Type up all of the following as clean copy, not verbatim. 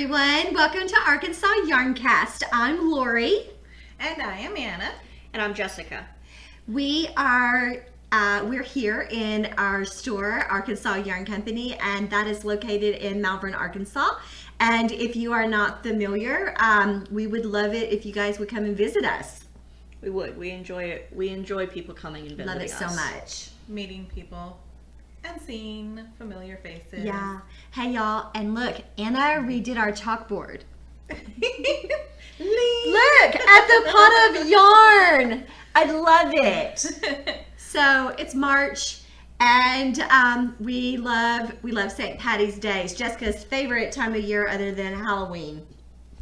everyone. Welcome to ArkansasYarnCast. I'm Lori. And I am Anna. And I'm Jessica. We're here in our store, Arkansas Yarn Company, and that is located in Malvern, Arkansas. And if you are not familiar, we would love it if you guys would come and visit us. We would. We enjoy it. We enjoy people coming and visiting us. Love it so much. Meeting people and seeing familiar faces. Yeah. Hey, y'all. And look, Anna redid our chalkboard. Look at the pot of yarn. I love it. So it's March, and we love St. Patty's Day. It's Jessica's favorite time of year other than Halloween.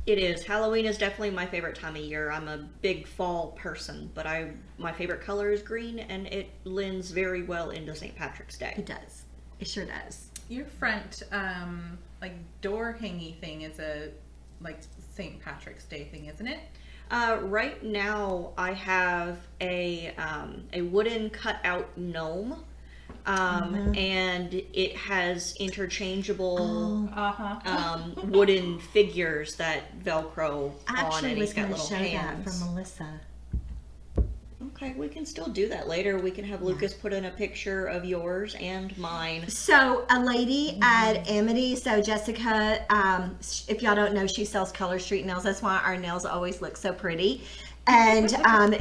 It is. Halloween is definitely my favorite time of year. I'm a big fall person, but my favorite color is green, and it lends very well into St. Patrick's Day. It does. It sure does. Your front door hangy thing is a St. Patrick's Day thing, isn't it? Right now, I have a wooden cutout gnome, and it has interchangeable wooden figures that Velcro on, and he's got little hands. That from Melissa. Okay, we can still do that later. We can have Lucas put in a picture of yours and mine. So a lady at Amity, so Jessica, if y'all don't know, she sells Color Street nails. That's why our nails always look so pretty. And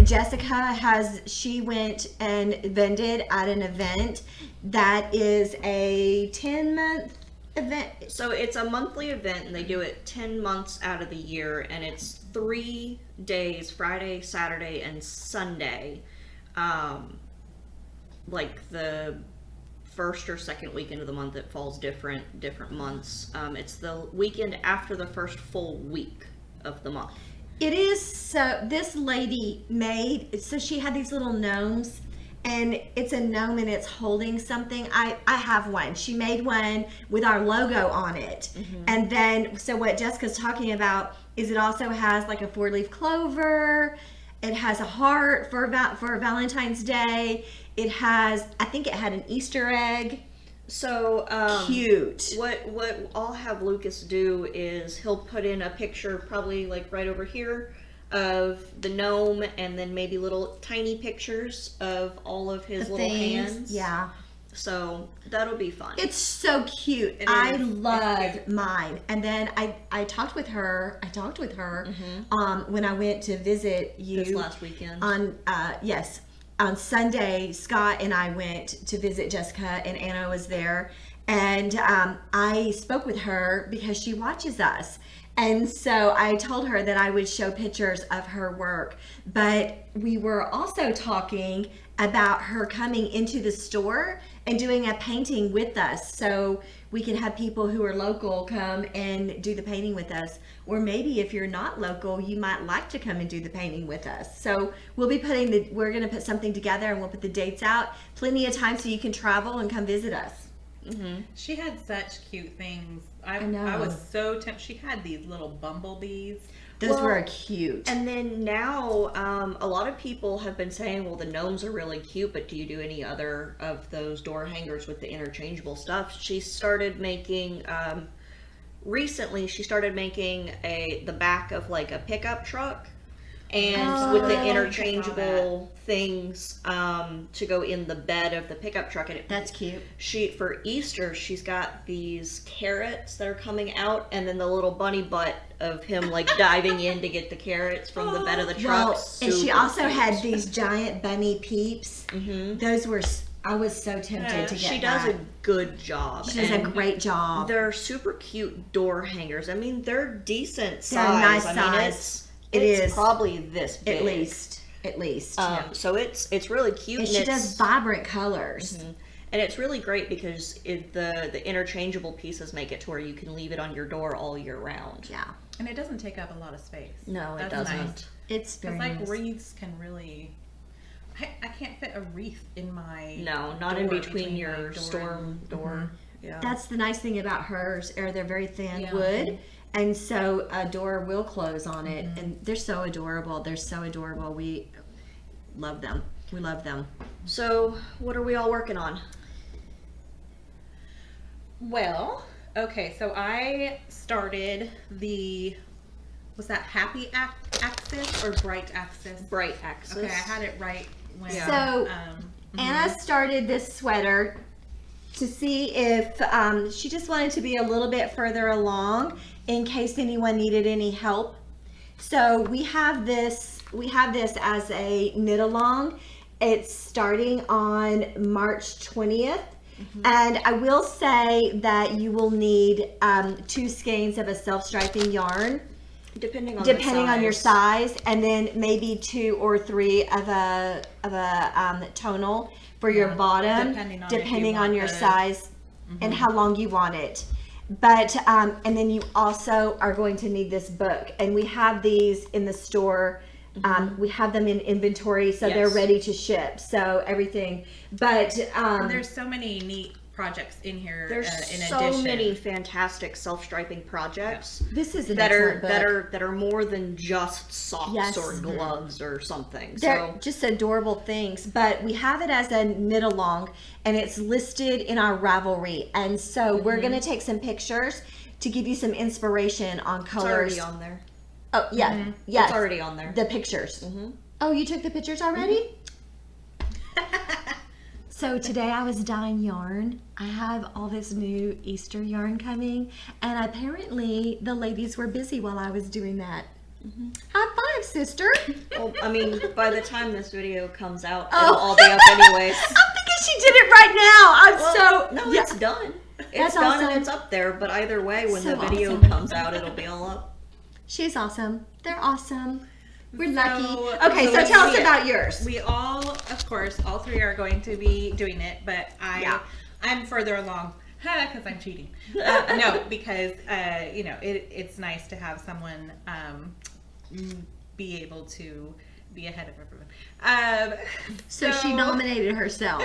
Jessica she went and vended at an event that is a 10-month event. So it's a monthly event, and they do it 10 months out of the year, and it's 3 days, Friday, Saturday, and Sunday. Like the first or second weekend of the month, it falls different months. It's the weekend after the first full week of the month. It is. So this lady she had these little gnomes, and it's a gnome and it's holding something. I have one. She made one with our logo on it. And then, so what Jessica's talking about is it also has like a 4-leaf clover. It has a heart for Valentine's Day. It has, I think it had an Easter egg. So cute. What I'll have Lucas do is he'll put in a picture, probably like right over here, of the gnome, and then maybe little tiny pictures of all of his little hands. Yeah. So that'll be fun. It's so cute. I love mine. And then I talked with her. When I went to visit you this last weekend. On Sunday, Scott and I went to visit Jessica, and Anna was there. And I spoke with her because she watches us. And so I told her that I would show pictures of her work. But we were also talking about her coming into the store and doing a painting with us. So we can have people who are local come and do the painting with us. Or maybe if you're not local, you might like to come and do the painting with us. So we'll be we're going to put something together, and we'll put the dates out. Plenty of time so you can travel and come visit us. She had such cute things. I know. I was so tempted. She had these little bumblebees. Those were cute. And then now, a lot of people have been saying, well, the gnomes are really cute, but do you do any other of those door hangers with the interchangeable stuff? She started making, recently, the back of like a pickup truck. And with the interchangeable things to go in the bed of the pickup truck. And that's cute. For Easter, she's got these carrots that are coming out, and then the little bunny butt of him like diving in to get the carrots from the bed of the truck. Well, and she also had these giant bunny peeps. Those were, I was so tempted to get She does a good job. She does a great job. They're super cute door hangers. I mean, they're decent size. They're nice size. It's probably this big. At least. So it's really cute. And she does vibrant colors. And it's really great because the interchangeable pieces make it to where you can leave it on your door all year round. Yeah. And it doesn't take up a lot of space. No, it That's doesn't. Nice. It's very nice. nice. Wreaths can really... I can't fit a wreath in my not in between your storm door. Yeah. That's the nice thing about hers, they're very thin wood. And so a door will close on it, and they're so adorable. We love them. So, what are we all working on? Well, Okay, so I started was that happy axis or bright axis? Bright axis. Okay, I had it right when. So Anna started this sweater to see if she just wanted to be a little bit further along in case anyone needed any help. So we have this as a knit along. It's starting on March 20th. And I will say that you will need 2 skeins of a self-striping yarn, Depending on your size, and then maybe 2 or 3 of a tonal for your bottom, depending on your size and how long you want it. But and then you also are going to need this book, and we have these in the store. We have them in inventory, so they're ready to ship. So everything, but there's so many neat projects in here. There's in so addition. many fantastic self-striping projects this is an that excellent book. are more than just socks Yes. or gloves or something. They're So just adorable things, but we have it as a knit along, and it's listed in our Ravelry. And so we're going to take some pictures to give you some inspiration on it's colors. already on there. Oh, yeah. Yes. It's already on there. The pictures. Oh, you took the pictures already? So today I was dyeing yarn. I have all this new Easter yarn coming, and apparently the ladies were busy while I was doing that. High five, sister. Well, I mean, by the time this video comes out, Oh. it'll all be up anyways. I'm thinking she did it right now. No, yeah. it's done. It's That's done awesome. and it's up there. But either way, when So the video awesome. comes out, it'll be all up. She's awesome. They're awesome. We're So- lucky. Okay, so so let's tell us see it. about yours. We all, of course, all 3 are going to be doing it, but I'm further along because I'm cheating. No, because it's nice to have someone be able to be ahead of everyone. So she nominated herself.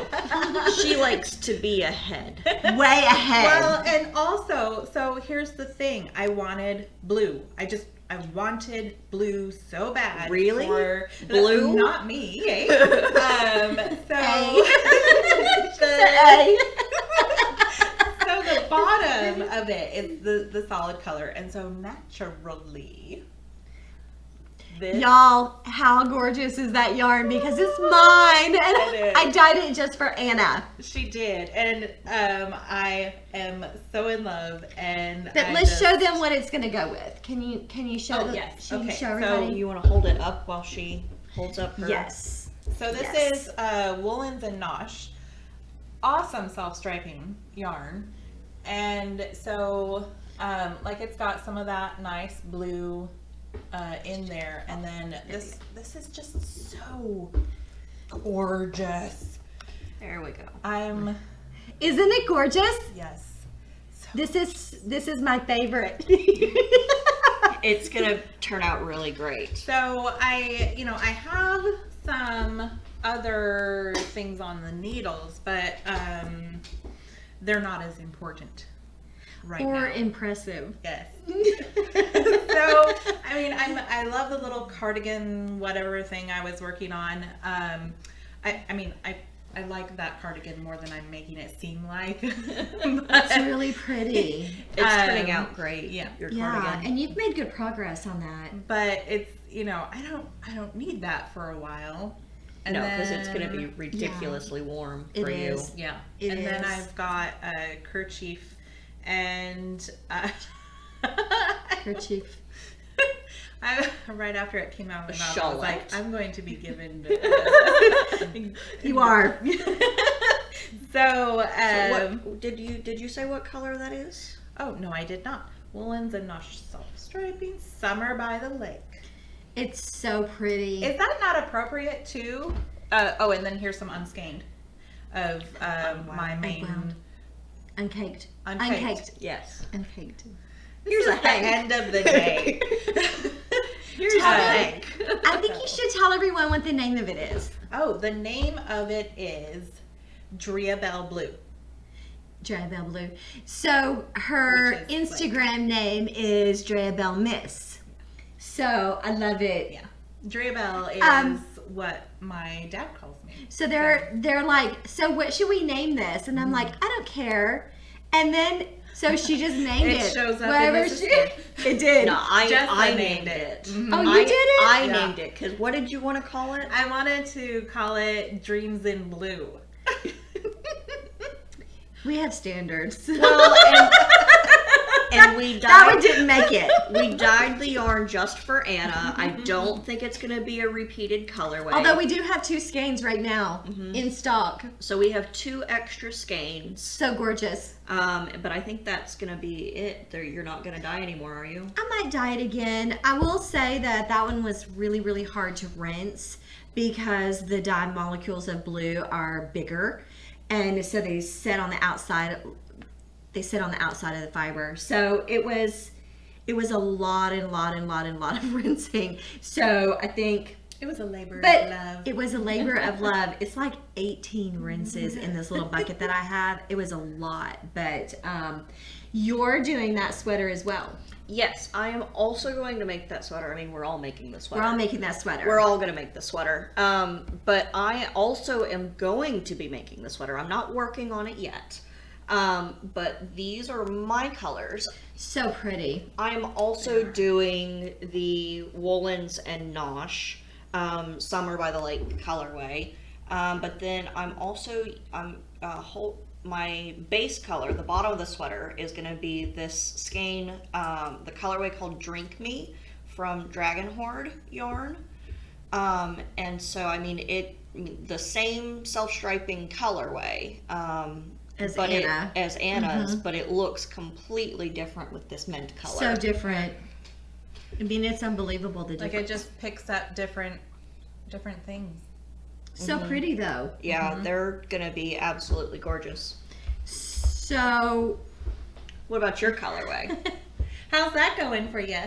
She likes to be ahead. Way ahead. Well, and also, so here's the thing: I wanted blue. I wanted blue so bad. Really? For Blue? Not me. Eh? So. A. So the bottom of it is the solid color, and so naturally, this Y'all, how gorgeous is that yarn? Because it's mine, and It is. I dyed it just for Anna. she did, and I am so in love. And But I let's just- show them what it's gonna go with. Can you show? Oh, them? yes. Can you Okay, show so everybody? You want to hold it up while she holds up her. Yes. So this Yes. is Woolens and Nosh, awesome self-striping yarn, and so it's got some of that nice blue in there, and then this is just so gorgeous. There we go. Isn't it gorgeous? Yes. This is my favorite. It's gonna turn out really great. So I have some other things on the needles, but they're not as important right Or now. impressive. Yes. So I love the little cardigan whatever thing I was working on. I like that cardigan more than I'm making it seem like. It's really pretty. It's turning out great. yeah. Your Yeah, cardigan. and you've made good progress on that. But it's I don't need that for a while. And No, because it's gonna be then- ridiculously warm It for you. is. Yeah. It and then is. I've got a kerchief and Kerchief. right after it came out of my mouth, I shawl was like, out. I'm going to be given. You are. So, What did you say? What color that is? oh no, I did not. Woolens and Nosh self-striping Summer by the Lake. It's so pretty. Is that not appropriate too? And then here's some unskein of my main. Unwound. Uncaked. Uncaked. Yes. Uncaked. Here's This a is the hank. end of the day. Here's a hank. I think you should tell everyone what the name of it is. Oh, the name of it is Drea Bell Blue. Drea Bell Blue. So her Which is Instagram name is Drea Bell Miss. So I love it. Yeah. Drea Bell is what my dad calls me. So they're like, so what should we name this? And I'm like, I don't care. And then So she just named it. It shows up Whatever in the system. It did. No, Jessica I named named it. it. Oh, you did it? I Yeah. named it because what did you want to call it? I wanted to call it Dreams in Blue. We have standards. Well, and we dyed. That one didn't make it. We dyed the yarn just for Anna. I don't think it's going to be a repeated colorway. Although we do have 2 skeins right now in stock. So we have 2 extra skeins. So gorgeous. But I think that's going to be it. You're not going to dye anymore, are you? I might dye it again. I will say that one was really, really hard to rinse because the dye molecules of blue are bigger. And so they sit on the outside. They sit on the outside of the fiber. So it was a lot of rinsing. So I think It was a labor of But love. it was a labor of love. It's like 18 rinses in this little bucket that I have. It was a lot, but you're doing that sweater as well. Yes, I am also going to make that sweater. I mean, we're all making the sweater. We're all making that sweater. We're all going to make the sweater. But I also am going to be making the sweater. I'm not working on it yet. But these are my colors. so pretty. I am also doing the Woolens and Nosh Summer by the Lake colorway. But then my base color, the bottom of the sweater, is going to be this skein, the colorway called Drink Me from Dragon Horde yarn. And so, I mean, the same self-striping colorway, As but Anna. as Anna's, but it looks completely different with this mint color. So different. I mean, it's unbelievable the Like difference. it just picks up different things. So pretty though. Yeah, they're gonna be absolutely gorgeous. So What about your colorway? How's that going for you?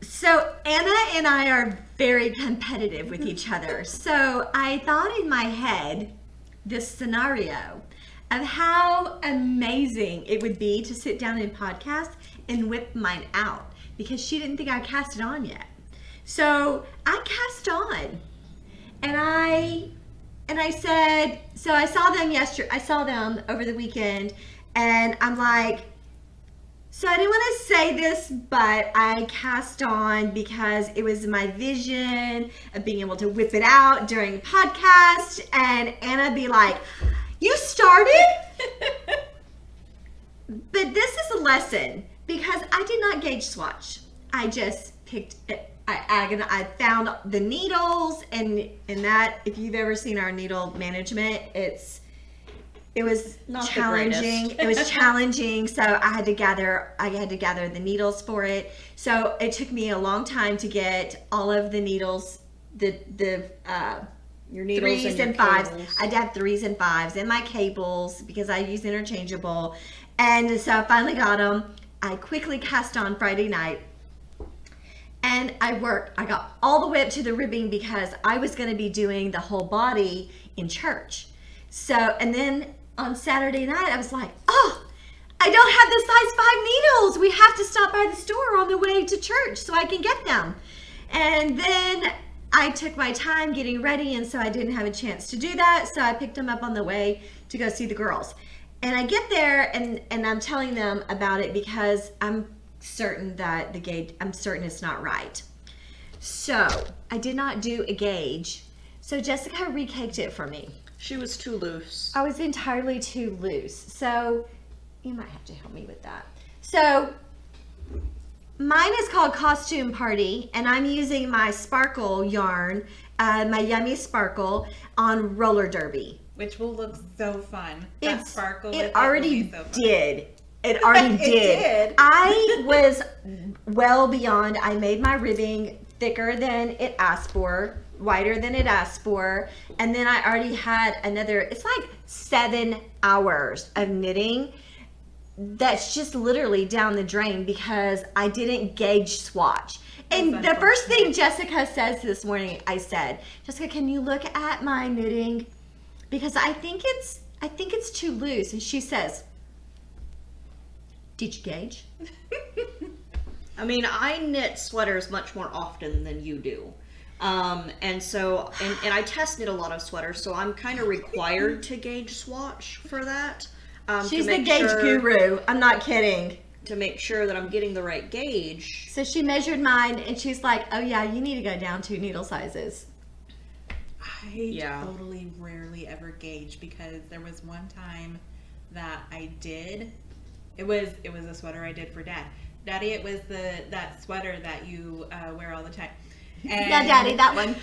So Anna and I are very competitive with each other. So I thought in my head this scenario of how amazing it would be to sit down and podcast and whip mine out because she didn't think I cast it on yet. So I cast on and I said, so I saw them yesterday, I saw them over the weekend and I'm like, so I didn't want to say this, but I cast on because it was my vision of being able to whip it out during podcast and Anna be like, you started? But this is a lesson because I did not gauge swatch. I just picked it. I found the needles and that, if you've ever seen our needle management, it was Not the challenging. greatest. It was challenging, so I had to gather the needles for it. So it took me a long time to get all of the needles, Your needles threes and and your fives. cables. I had 3s and 5s and my cables because I use interchangeable. And so I finally got them. I quickly cast on Friday night. And I got all the way up to the ribbing because I was going to be doing the whole body in church. So, and then on Saturday night, I was like, oh, I don't have the size 5 needles. We have to stop by the store on the way to church so I can get them. And then I took my time getting ready, and so I didn't have a chance to do that. So I picked them up on the way to go see the girls. And I get there, and I'm telling them about it because I'm certain that I'm certain it's not right. So I did not do a gauge. So Jessica recaked it for me. She was too loose. I was entirely too loose. So you might have to help me with that. So mine is called Costume Party, and I'm using my sparkle yarn, my Yummy Sparkle on roller derby. Which will look so fun. That sparkle with It will already be so fun. did. It already It did. did. I was well beyond. I made my ribbing thicker than it asked for, wider than it asked for, and then I already had another. It's like 7 hours of knitting. That's just literally down the drain because I didn't gauge swatch. And That's the first thing Jessica says this morning, I said, Jessica, can you look at my knitting? Because I think it's too loose. And she says, did you gauge? I mean, I knit sweaters much more often than you do. And so, and I test knit a lot of sweaters, so I'm kind of required to gauge swatch for that. She's to the make gauge sure, guru. I'm not kidding. to make sure that I'm getting the right gauge. So she measured mine, and she's like, "Oh yeah, you need to go down 2 needle sizes." I totally rarely ever gauge, because there was one time that I did. It was a sweater I did for Dad. Daddy, it was that sweater that you wear all the time. And Yeah, Daddy, that one.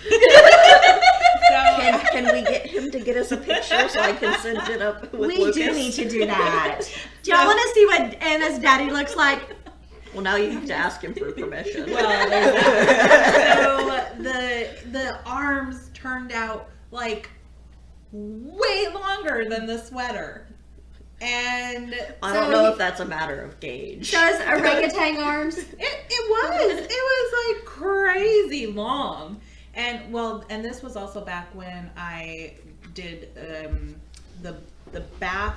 So Can we get him to get us a picture so I can send it up with We Lucas? do need to do that. Do y'all want to see what Anna's daddy looks like? Well, now you have to ask him for permission. well, there's that. So the arms turned out like way longer than the sweater. And I don't know if that's a matter of gauge. So it's orangutan arms. it was like crazy long. And this was also back when I did the bath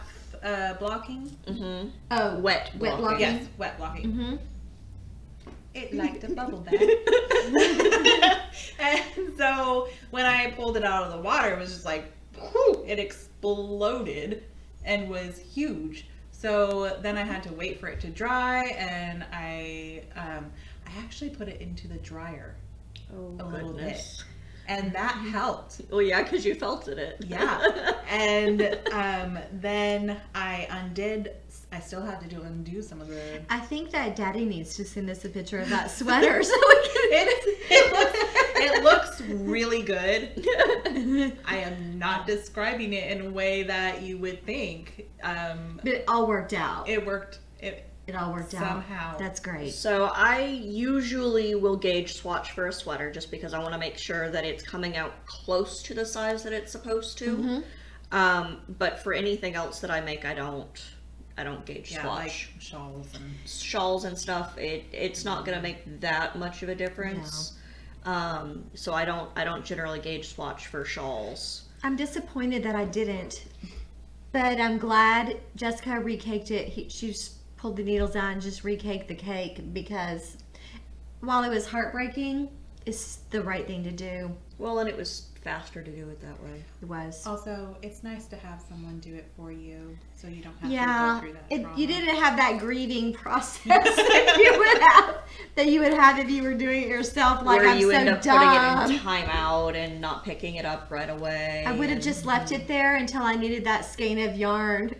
blocking. Mm-hmm. Oh, Wet blocking. Yes, wet blocking. Mm-hmm. It liked a bubble bath. And so when I pulled it out of the water, it was just like, whew, it exploded and was huge. So then I had to wait for it to dry, and I actually put it into the dryer Oh, a little bit, goodness. and that helped. Well, yeah, because you felt it. Yeah. And then I still had to undo some of the. I think that Daddy needs to send us a picture of that sweater so we can. It looks really good. I am not describing it in a way that you would think. But it all worked out. It worked. It all worked out. Somehow. That's great. So I usually will gauge swatch for a sweater just because I want to make sure that it's coming out close to the size that it's supposed to. Mm-hmm. But for anything else that I make, I don't gauge Yeah, swatch. like Shawls and stuff, it's not gonna make that much of a difference. So I don't generally gauge swatch for shawls. I'm disappointed that I didn't, but I'm glad Jessica recaked it. She just pulled the needles out and just recaked the cake, because while it was heartbreaking, it's the right thing to do. Well, and it was faster to do it that way. It was. Also, it's nice to have someone do it for you, so you don't have to Yeah, go through that trauma. you didn't have that grieving process that you would have if you were doing it yourself. Like, Where I'm you so end up dumb. putting it in timeout and not picking it up right away. I would have just left it there until I needed that skein of yarn.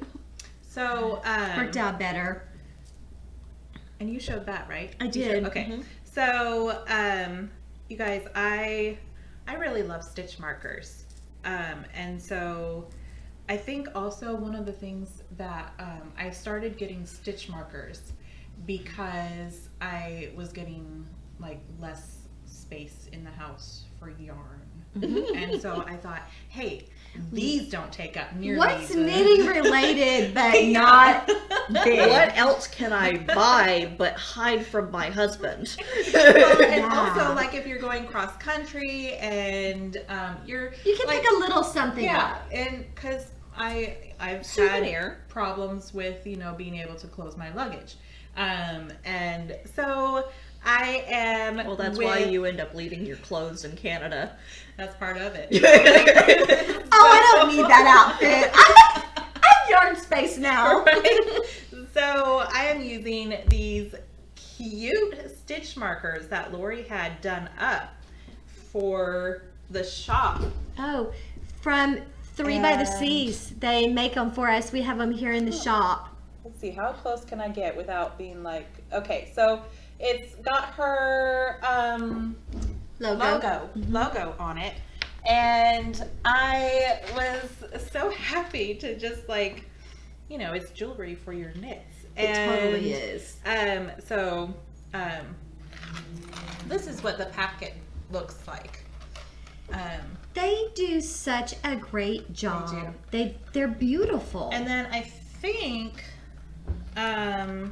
So, Worked out better. and you showed that, right? I You did. showed- okay. Mhm. So, you guys, I really love stitch markers. And so I think also one of the things that I started getting stitch markers because I was getting like less space in the house for yarn. And so I thought, hey, these don't take up nearly What's the- knitting related but not big? What else can I buy but hide from my husband? Well, and Yeah. also, like, if you're going cross country and you're You can like, pick a little something yeah, up. and because I've Souvenir. had problems with being able to close my luggage, and so I am. Well, that's why you end up leaving your clothes in Canada. That's part of it. Oh, I don't need that outfit. I have yarn space now. Right? So I am using these cute stitch markers that Lori had done up for the shop. Oh, from 3 by the Seas. They make them for us. We have them here in the shop. Let's see, how close can I get without being like, okay, so it's got her logo on it. And I was so happy to just like, it's jewelry for your knits. It totally is. So this is what the packet looks like. They do such a great job. They're beautiful. And then I think, where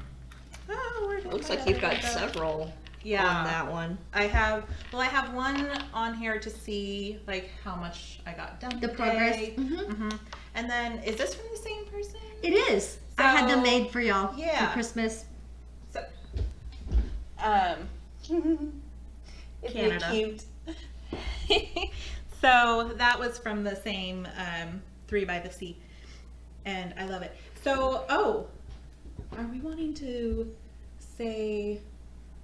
did Looks my like you've got other go? several on that one. I have one on here to see like how much I got done the today. progress. Mm-hmm. And then, is this from the same person? It is. I had them So, made for y'all yeah. for Christmas. So, isn't Canada. it cute? So that was from the same 3 by the Sea, and I love it. So, are we wanting to say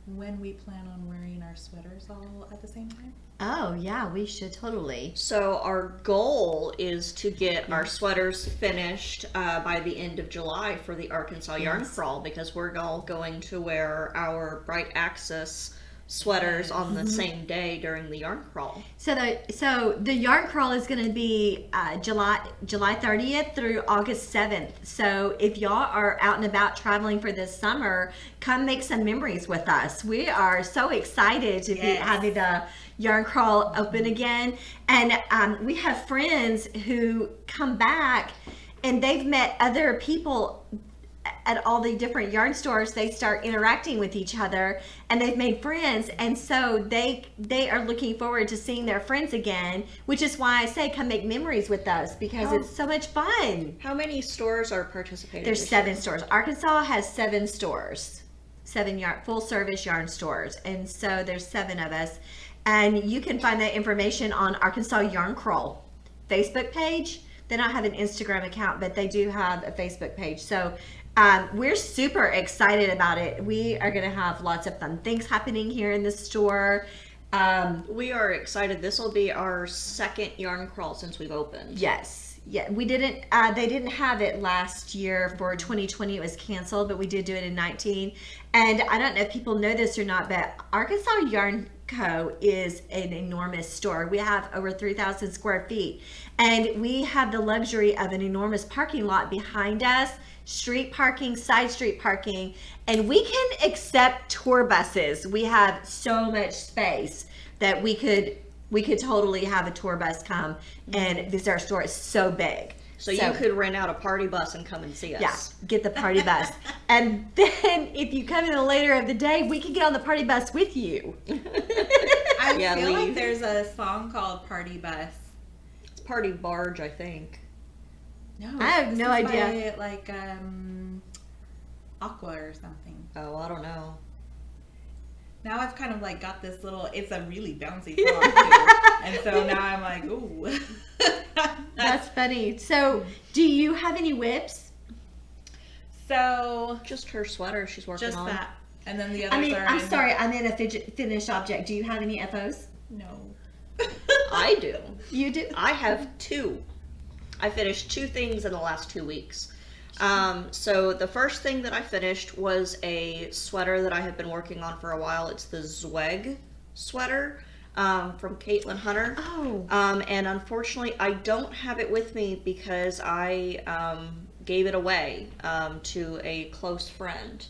when we plan on wearing our sweaters all at the same time? Oh, yeah, we should totally. So our goal is to get our sweaters finished by the end of July for the Arkansas Yarn Crawl, because we're all going to wear our Bright Axis sweaters on the same day during the yarn crawl. So the yarn crawl is going to be July 30th through August 7th. So if y'all are out and about traveling for this summer, come make some memories with us. We are so excited to be having the yarn crawl open again, and we have friends who come back and they've met other people at all the different yarn stores. They start interacting with each other and they've made friends, and so they are looking forward to seeing their friends again, which is why I say come make memories with us, because it's so much fun. How many stores are participating? There's 7 stores. Arkansas has 7 stores, 7 full service yarn stores, and so there's 7 of us, and you can find that information on Arkansas Yarn Crawl Facebook page. They don't have an Instagram account, but they do have a Facebook page. So we're super excited about it. We are going to have lots of fun things happening here in the store. We are excited. This will be our 2nd yarn crawl since we've opened. Yes. Yeah, we didn't, they didn't have it last year for 2020. It was canceled, but we did do it in 19. And I don't know if people know this or not, but Arkansas Yarn Co. is an enormous store. We have over 3,000 square feet, and we have the luxury of an enormous parking lot behind us, street parking, side street parking, and we can accept tour buses. We have so much space that we could totally have a tour bus come and visit our store. It's so big. So you could rent out a party bus and come and see us. Yeah, get the party bus. And then if you come in the later of the day, we can get on the party bus with you. I feel like there's a song called Party Bus. It's Party Barge, I think. No, I have no idea. By, like Aqua or something. Oh, I don't know. Now I've kind of like got this little, it's a really bouncy song too. And so now I'm like, ooh. That's funny. So do you have any whips? So just her sweater she's working just on. That. And then the others are I'm sorry, I meant a finished object. Do you have any FOs? No. I do. You do? I have 2. I finished 2 things in the last 2 weeks. So the first thing that I finished was a sweater that I have been working on for a while. It's the Zweg sweater from Caitlin Hunter. Oh. And unfortunately, I don't have it with me because I gave it away to a close friend.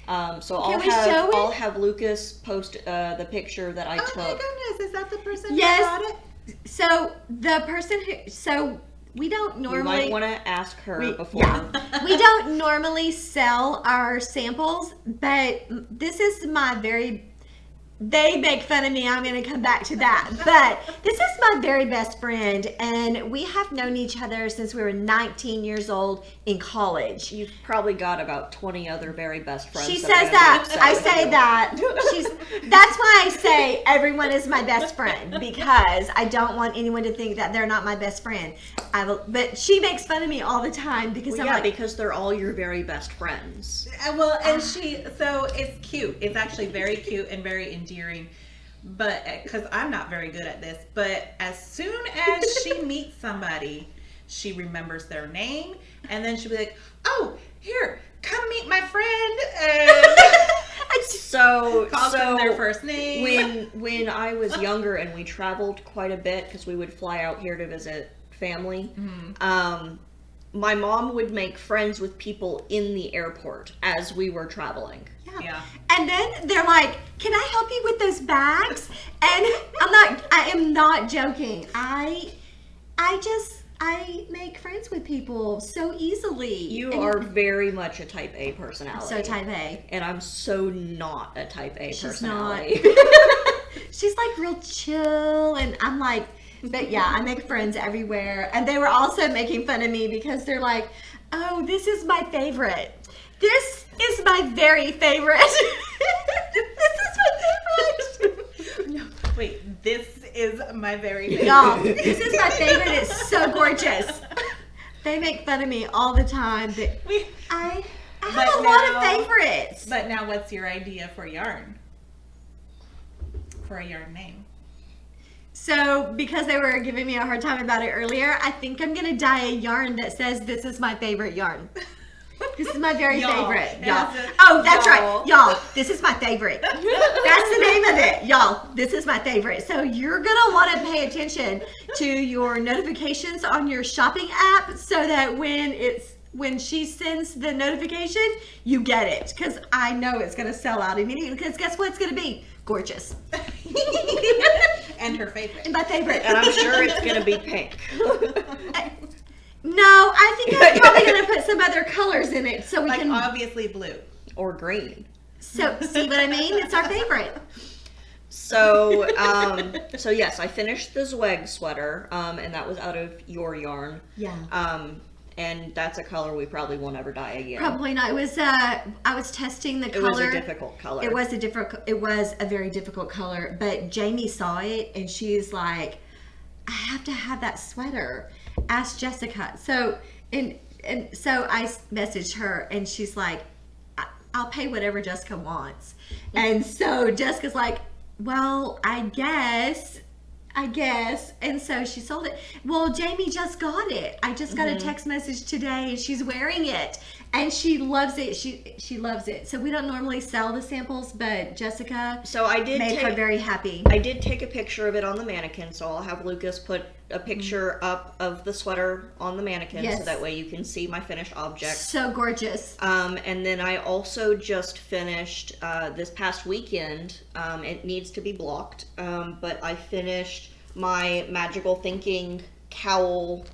So I'll have Lucas post the picture that I took. Oh my goodness, is that the person Yes. who bought it? So the person who, we don't normally. You might want to ask her before. Yeah. We don't normally sell our samples, but this is they make fun of me. I'm going to come back to that. But this is my very best friend, and we have known each other since we were 19 years old in college. You've probably got about 20 other very best friends. She says that. I say that. That's why I say everyone is my best friend, because I don't want anyone to think that they're not my best friend. But she makes fun of me all the time because because they're all your very best friends. Well, and so it's cute. It's actually very cute and very endearing. But because I'm not very good at this, but as soon as she meets somebody, she remembers their name, and then she'll be like, "Oh, here, come meet my friend." And so calls them their first name. When I was younger and we traveled quite a bit because we would fly out here to visit family. Mm-hmm. My mom would make friends with people in the airport as we were traveling. Yeah. And then they're like, "Can I help you with those bags?" And I am not joking. I make friends with people so easily. You are very much a type A personality. So type A. And I'm so not a type A She's personality. She's like real chill, and I'm like, but yeah, I make friends everywhere. And they were also making fun of me because they're like, "Oh, this is my favorite. This is my very favorite." This is my favorite. No, wait, this is my very favorite. Y'all, this is my favorite. It's so gorgeous. They make fun of me all the time, but I have But a lot of now- favorites. But now, what's your idea for yarn? For a yarn name? So, because they were giving me a hard time about it earlier, I think I'm gonna dye a yarn that says this is my favorite yarn. This is my very Y'all. favorite. It Y'all. has a- Oh, that's y'all. right. Y'all, this is my favorite. That's the name of it. Y'all, this is my favorite. So you're gonna want to pay attention to your notifications on your shopping app so that when she sends the notification, you get it. Because I know it's gonna sell out immediately. Because guess what it's gonna be? Gorgeous. And her favorite. And my favorite. And I'm sure it's going to be pink. No, I think I'm probably gonna put some other colors in it so we Like can. obviously blue. Or green. So see what I mean? It's our favorite. So, so yes, I finished the Zweg sweater, and that was out of your yarn. Yeah. And that's a color we probably won't ever dye again. Probably not. It was. I was testing the It color. was a difficult color. It was a very difficult color. But Jamie saw it and she's like, "I have to have that sweater. Ask Jessica." So and so I messaged her and she's like, "I'll pay whatever Jessica wants." And so Jessica's like, "Well, I guess." And so she sold it. Well, Jamie just got it. I just got a text message today and she's wearing it and she loves it. She loves it. So we don't normally sell the samples, but Jessica So I did made her take, very happy. I did take a picture of it on the mannequin, so I'll have Lucas put a picture up of the sweater on the mannequin Yes. so that way you can see my finished object. So gorgeous. And then I also just finished this past weekend. It needs to be blocked, but I finished my Magical Thinking cowl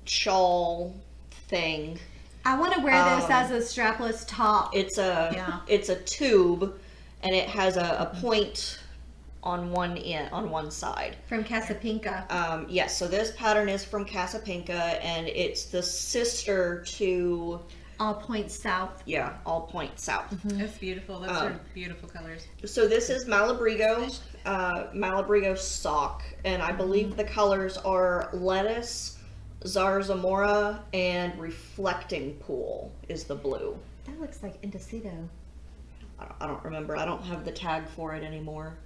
shawl thing. I want to wear this as a strapless top. It's a tube, and it has a point on one side. From Casapinka. Yes, so this pattern is from Casapinka, and it's the sister to All points south. All Point South. It's beautiful. Those are beautiful colors. So this is Malabrigo sock, and I believe the colors are lettuce, zarzamora, and reflecting pool is the blue. That looks like Indecido. I don't remember. I don't have the tag for it anymore.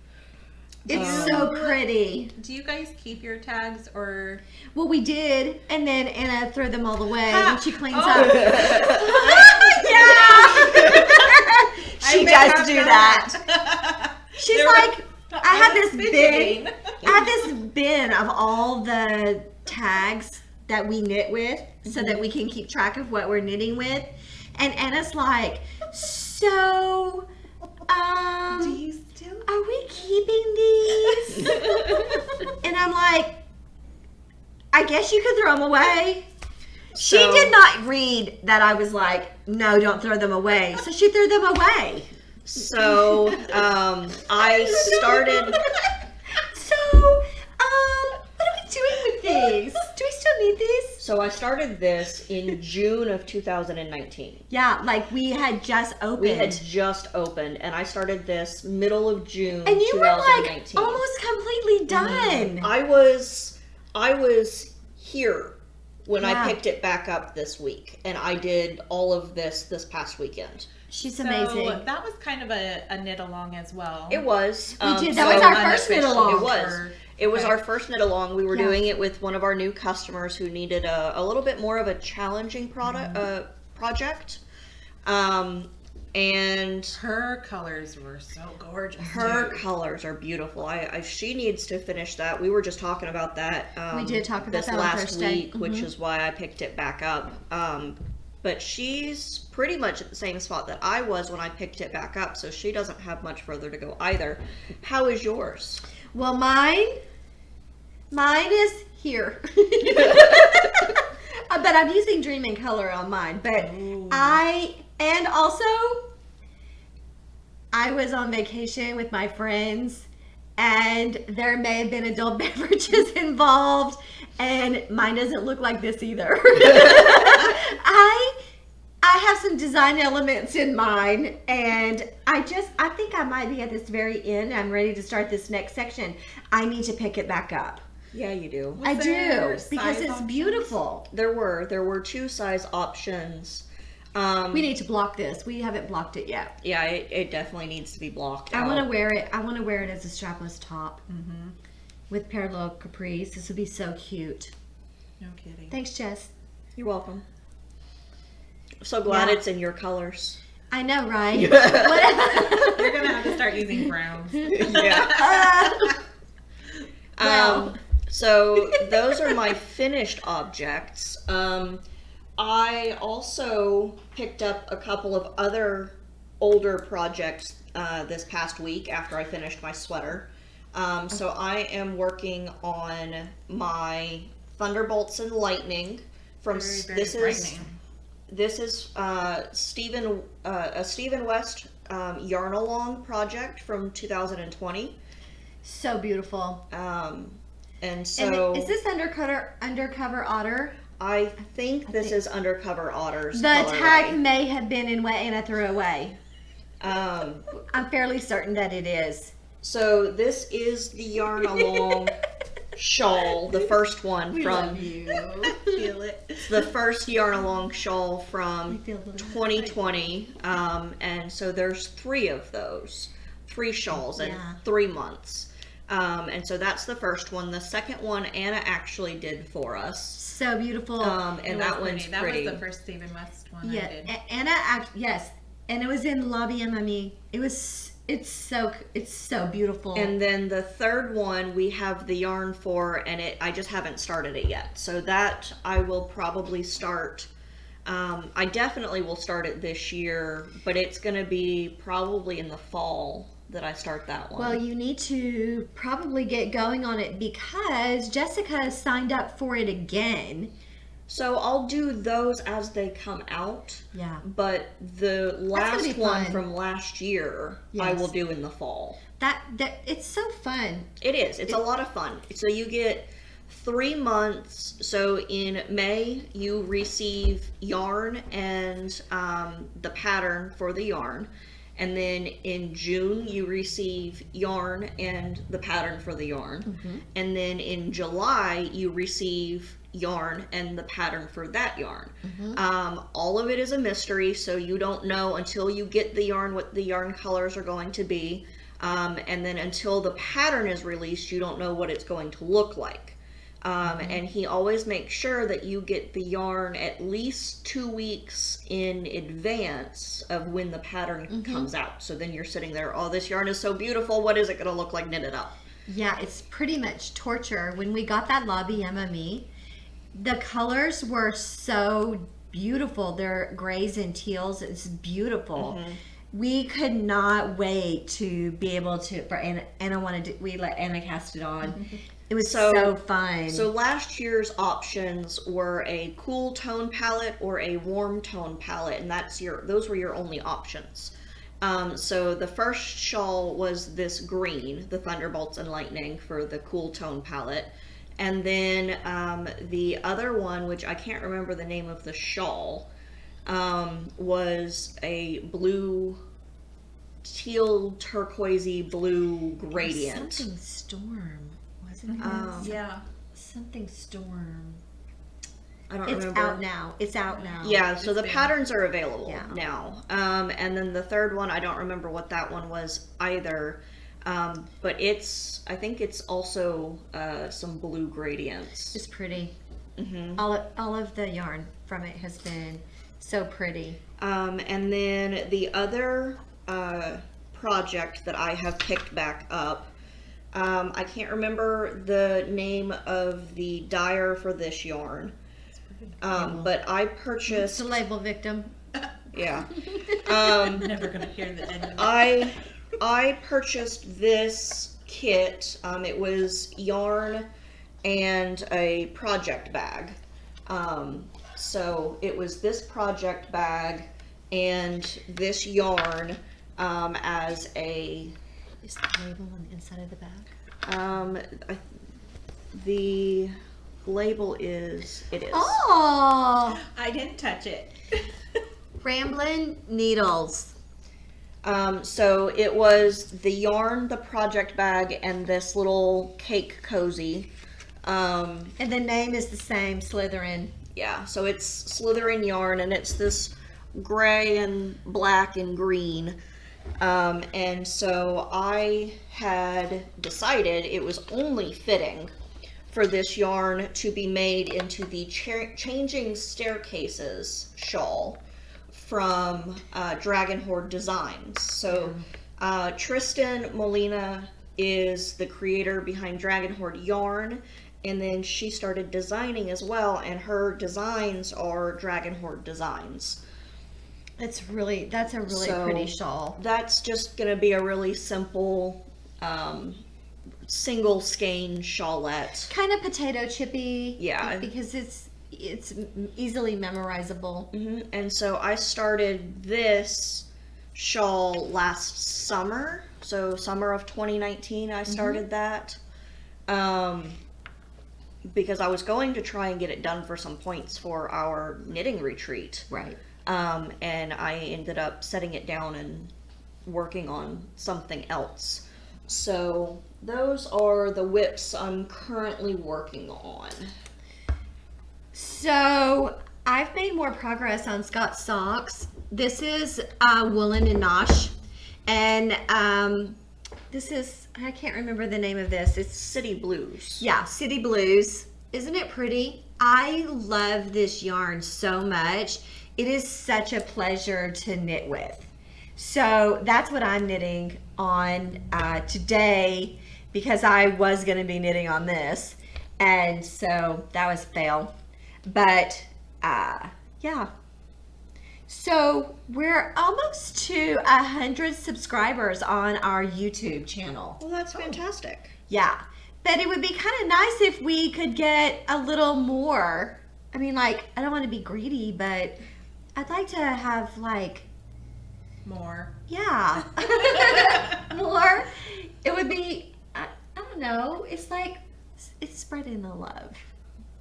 It's so pretty. Do you guys keep your tags or? Well, we did, and then Anna threw them all away Ha! when she cleans Oh. up. Yeah, she does do that. She's like, I have this bin. I have this bin of all the tags that we knit with, so that we can keep track of what we're knitting with. And Anna's like, so, Do you still? are we keeping these? And I'm like, I guess you could throw them away. She So- did not read that I was like, no, don't throw them away. So she threw them away. So I started. So, what are we doing with these? Do we still need these? So I started this in June of 2019. Yeah, like we had just opened. We had just opened, and I started this middle of June and you were like 2019. almost completely done. I was here when Yeah. I picked it back up this week, and I did all of this past weekend. She's So amazing. that was kind of a knit along as well. It was. We did. so That was our first knit unofficial. along. It was. Or- It was okay. our first knit along. We were Yeah. doing it with one of our new customers who needed a little bit more of a challenging project. And Her colors were so gorgeous. her too. colors are beautiful. She needs to finish that. We were just talking about that. We did talk about this that on last Thursday. week, which is why I picked it back up. But she's pretty much at the same spot that I was when I picked it back up, so she doesn't have much further to go either. How is yours? Well, mine is here. But I'm using Dream in Color on mine. But Ooh. I was on vacation with my friends, and there may have been adult beverages involved, and mine doesn't look like this either. I have some design elements in mine, and I think I might be at this very end. I'm ready to start this next section. I need to pick it back up. Yeah, you do. Was I there do, because size it's options? beautiful. There were 2 size options. We need to block this. We haven't blocked it yet. Yeah, it definitely needs to be blocked I out. want to wear it. I want to wear it as a strapless top with parallel capris. This would be so cute. No kidding. Thanks, Jess. You're welcome. So glad Yeah. it's in your colors. I know, right? You're gonna have to start using browns. Yeah. Well. So those are my finished objects. I also picked up a couple of other older projects this past week after I finished my sweater. So I am working on my Thunderbolts and Lightning from Very, very this frightening. is a Stephen West yarn along project from 2020. So beautiful. And so And is this undercover otter? I think this is Undercover Otter's The colorway. tag may have been in what Anna threw away. Um, I'm fairly certain that it is. so this is the yarn along shawl, the first one from you. Feel it. the first yarn along shawl We from feel the 2020. And so there's 3 of those, 3 shawls in Yeah. 3 months. And so that's the first one. The second one Anna actually did for us. So beautiful. And It that was one's That pretty. was the first Stephen West one yeah, I did. Anna. Yes, and it was in Lobby MME. It's so beautiful. And then the third one we have the yarn for, and I just haven't started it yet. So that I will probably start. I definitely will start it this year, but it's going to be probably in the fall that I start that one. well, you need to probably get going on it because Jessica signed up for it again. So I'll do those as they come out. Yeah. But the gonna last be one fun. from last year, I Yes. will do in the fall. That it's so fun. It is. It's a lot of fun. So you get 3 months. So in May, you receive yarn and the pattern for the yarn. And then in June, you receive yarn and the pattern for the yarn. And then in July, you receive yarn and the pattern for that yarn. All of it is a mystery, so you don't know until you get the yarn what the yarn colors are going to be. And then until the pattern is released, you don't know what it's going to look like. And he always makes sure that you get the yarn at least 2 weeks in advance of when the pattern comes out. So then you're sitting there, oh, this yarn is so beautiful. What is it going to look like knitted up? Yeah, it's pretty much torture. When we got that Lobby MME, the colors were so beautiful. They're grays and teals. It's beautiful. We could not wait to be able to. For Anna wanted to. We let Anna cast it on. It was so fun. So last year's options were a cool tone palette or a warm tone palette, and those were your only options. So the first shawl was this green, the Thunderbolts and Lightning for the cool tone palette. And then the other one, which I can't remember the name of the shawl, was a blue, teal, turquoisey blue gradient. Something storm, wasn't it? Yeah. Something storm. I don't It's remember. out now. It's out now. Yeah, so the been- patterns are available Yeah. now. And then the third one, I don't remember what that one was either. But I think it's also some blue gradients. It's pretty. Mm-hmm. All of the yarn from it has been so pretty. And then the other project that I have picked back up, I can't remember the name of the dyer for this yarn. But I It's purchased, a label victim. yeah. I'm never gonna hear the end of it. I purchased this kit. It was yarn and a project bag. So it was this project bag and this yarn as a. Is the label on the inside of the bag? The label is. It is. Oh, I didn't touch it. Ramblin' Needles. So it was the yarn, the project bag, and this little cake cozy. And the name is the same, Slytherin. Yeah, so it's Slytherin yarn, and it's this gray and black and green. And so I had decided it was only fitting for this yarn to be made into the Changing Staircases shawl from Dragon Horde Designs. So Tristan Molina is the creator behind Dragon Horde yarn, and then she started designing as well, and her designs are Dragon Horde designs. That's a really pretty shawl. That's just going to be a really simple single skein shawlette. Kind of potato chippy. Yeah. Because it's easily memorizable. Mm-hmm. And so I started this shawl last summer. So summer of 2019 I started that. Because I was going to try and get it done for some points for our knitting retreat. Right. And I ended up setting it down and working on something else. So those are the whips I'm currently working on. So I've made more progress on Scott's socks. This is Woolen and Nosh. And this is, I can't remember the name of this. It's City Blues. Yeah, City Blues. Isn't it pretty? I love this yarn so much. It is such a pleasure to knit with. So that's what I'm knitting on today, because I was going to be knitting on this. And so that was a fail. But yeah. So we're almost to 100 subscribers on our YouTube channel. Well, that's fantastic. Yeah. But it would be kind of nice if we could get a little more. I mean, like, I don't want to be greedy, but I'd like to have, like, More. yeah, more. It would be, I don't know. It's like, it's spreading the love.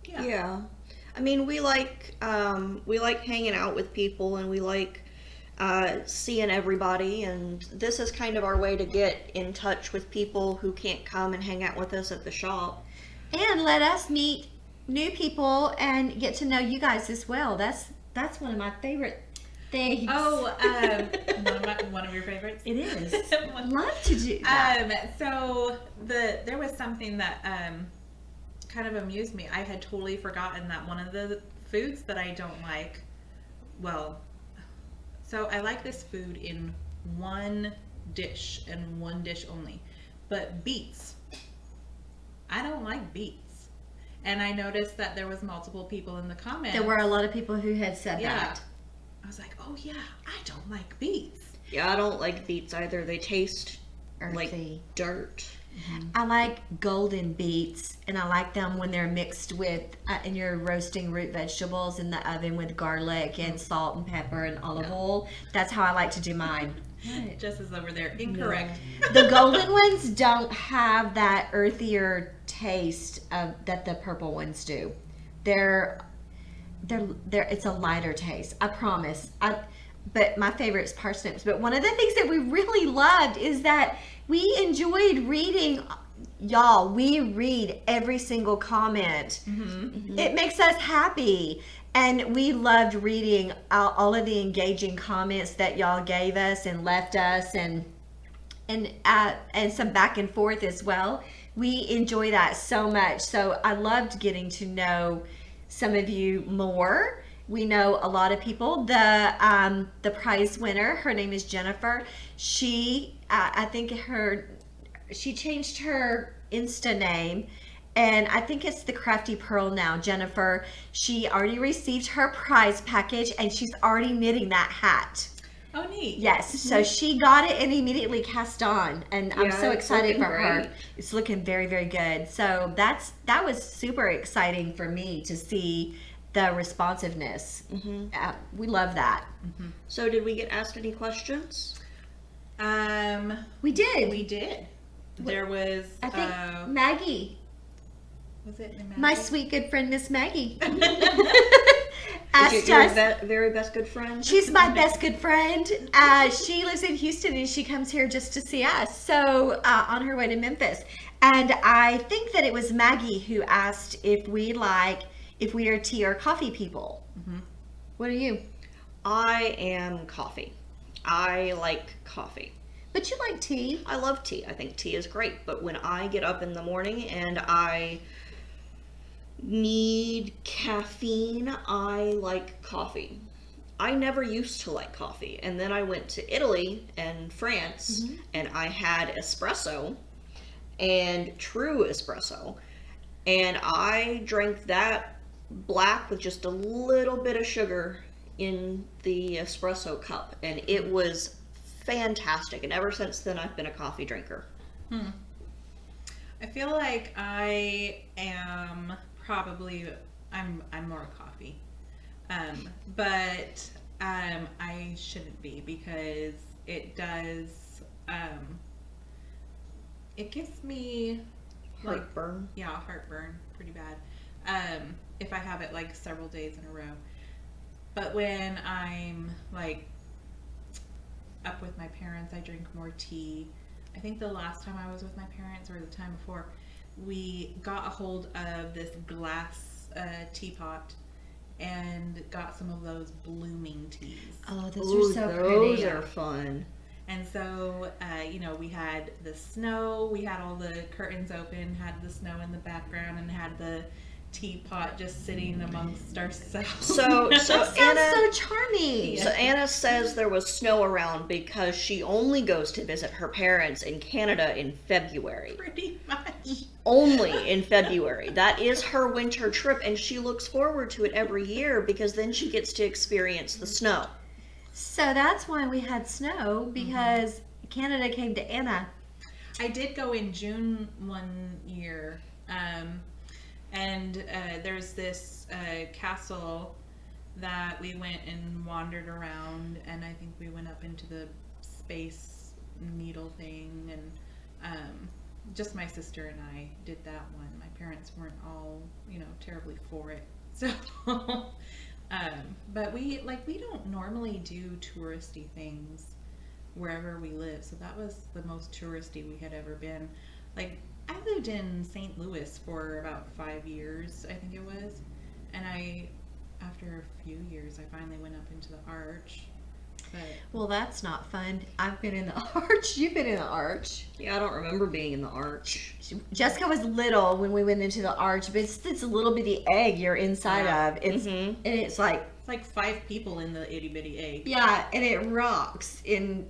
Yeah. I mean, we like hanging out with people, and we like seeing everybody, and this is kind of our way to get in touch with people who can't come and hang out with us at the shop. And let us meet new people and get to know you guys as well. That's one of my favorite things. Oh, one of your favorites? It is. Love to do that. So there was something that kind of amused me. I had totally forgotten that one of the foods that I don't like, so I like this food in one dish and one dish only, but beets. I don't like beets. And I noticed that there was multiple people in the comments. There were a lot of people who had said that. I was like, oh yeah, I don't like beets. Yeah, I don't like beets either. They taste Earthy. like dirt. I like golden beets, and I like them when they're mixed with, and you're roasting root vegetables in the oven with garlic and salt and pepper and olive oil. That's how I like to do mine. Just as over there. Incorrect. The golden ones don't have that earthier taste that the purple ones do. They're it's a lighter taste. I promise. But my favorite is parsnips. But one of the things that we really loved is that we enjoyed reading. Y'all, we read every single comment. Mm-hmm. It makes us happy. And we loved reading all of the engaging comments that y'all gave us and left us, and some back and forth as well. We enjoy that so much. So I loved getting to know some of you more. We know a lot of people. The prize winner, her name is Jennifer. She, I think she changed her Insta name, and I think it's the Crafty Pearl now. Jennifer, she already received her prize package, and she's already knitting that hat. Oh, neat. Yes, so she got it and immediately cast on, and I'm so excited for her. It's looking very, very good. So that was super exciting for me to see the responsiveness. Mm-hmm. We love that. Mm-hmm. So did we get asked any questions? We did. We did. There was, I think Maggie. Was it Maggie? My sweet good friend, Miss Maggie. Asked your very best good friend? She's my best good friend. She lives in Houston, and she comes here just to see us. So on her way to Memphis. And I think that it was Maggie who asked if we are tea or coffee people. Mm-hmm. What are you? I am coffee. I like coffee. But you like tea. I love tea. I think tea is great. But when I get up in the morning and I need caffeine, I like coffee. I never used to like coffee. And then I went to Italy and France, and I had espresso, and true espresso. And I drank that black with just a little bit of sugar in the espresso cup. And it was fantastic. And ever since then, I've been a coffee drinker. I feel like I am probably, I'm more coffee. But I shouldn't be, because it does, it gives me Heartburn. heartburn pretty bad. If I have it like several days in a row. But when I'm like up with my parents, I drink more tea. I think the last time I was with my parents, or the time before, we got a hold of this glass teapot and got some of those blooming teas. Oh, those Ooh, are so those pretty. are fun. And so, we had the snow, we had all the curtains open, had the snow in the background, and had the teapot just sitting amongst ourselves. So That sounds Anna, so charming. Yeah. so Anna says there was snow around because she only goes to visit her parents in Canada in February. Pretty much. Only in February. That is her winter trip, and she looks forward to it every year because then she gets to experience the snow. So that's why we had snow, because Canada came to Anna. I did go in June one year, and there's this castle that we went and wandered around, and I think we went up into the space needle thing, and just my sister and I did that one. My parents weren't all, terribly for it. So, but we don't normally do touristy things wherever we live. So that was the most touristy we had ever been. Like, I lived in St. Louis for about 5 years, I think it was. And after a few years, I finally went up into the Arch. But Well, that's not fun. I've been in the Arch. You've been in the Arch. Yeah, I don't remember being in the Arch. Jessica was little when we went into the Arch, but it's this little bitty egg you're inside Yeah. of. It's Mhm. and it's like, it's like 5 people in the itty bitty egg. yeah, and it rocks and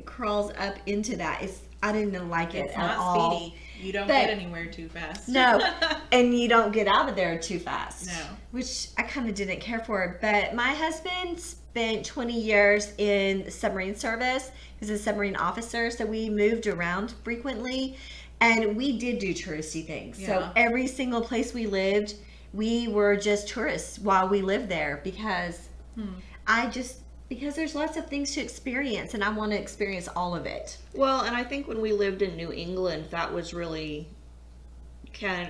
crawls up into that. I didn't like it It's at not all. speedy. You don't But- get anywhere too fast. No, and you don't get out of there too fast. No. Which I kind of didn't care for. But my husband spent 20 years in submarine service. He's a submarine officer, so we moved around frequently. And we did do touristy things. So Yeah. every single place we lived, we were just tourists while we lived there, because because there's lots of things to experience, and I want to experience all of it. Well, and I think when we lived in New England, that was really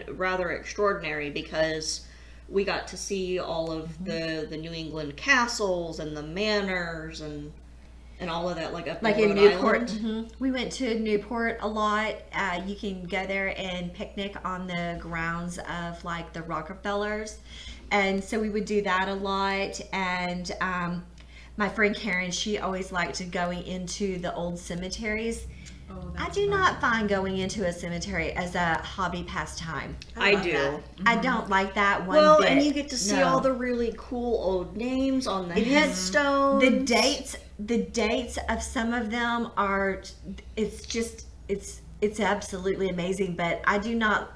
rather extraordinary because we got to see all of the New England castles and the manors and all of that, like up Like in in Rhode Newport. Island. We went to Newport a lot. You can go there and picnic on the grounds of like the Rockefellers. And so we would do that a lot. And my friend Karen, she always liked going into the old cemeteries. Oh, I that's do fun. not find going into a cemetery as a hobby pastime. I love do. that. I don't like that one Well, bit. and you get to see No. all the really cool old names on the It is- headstones. the dates of some of them are, it's absolutely amazing, but I do not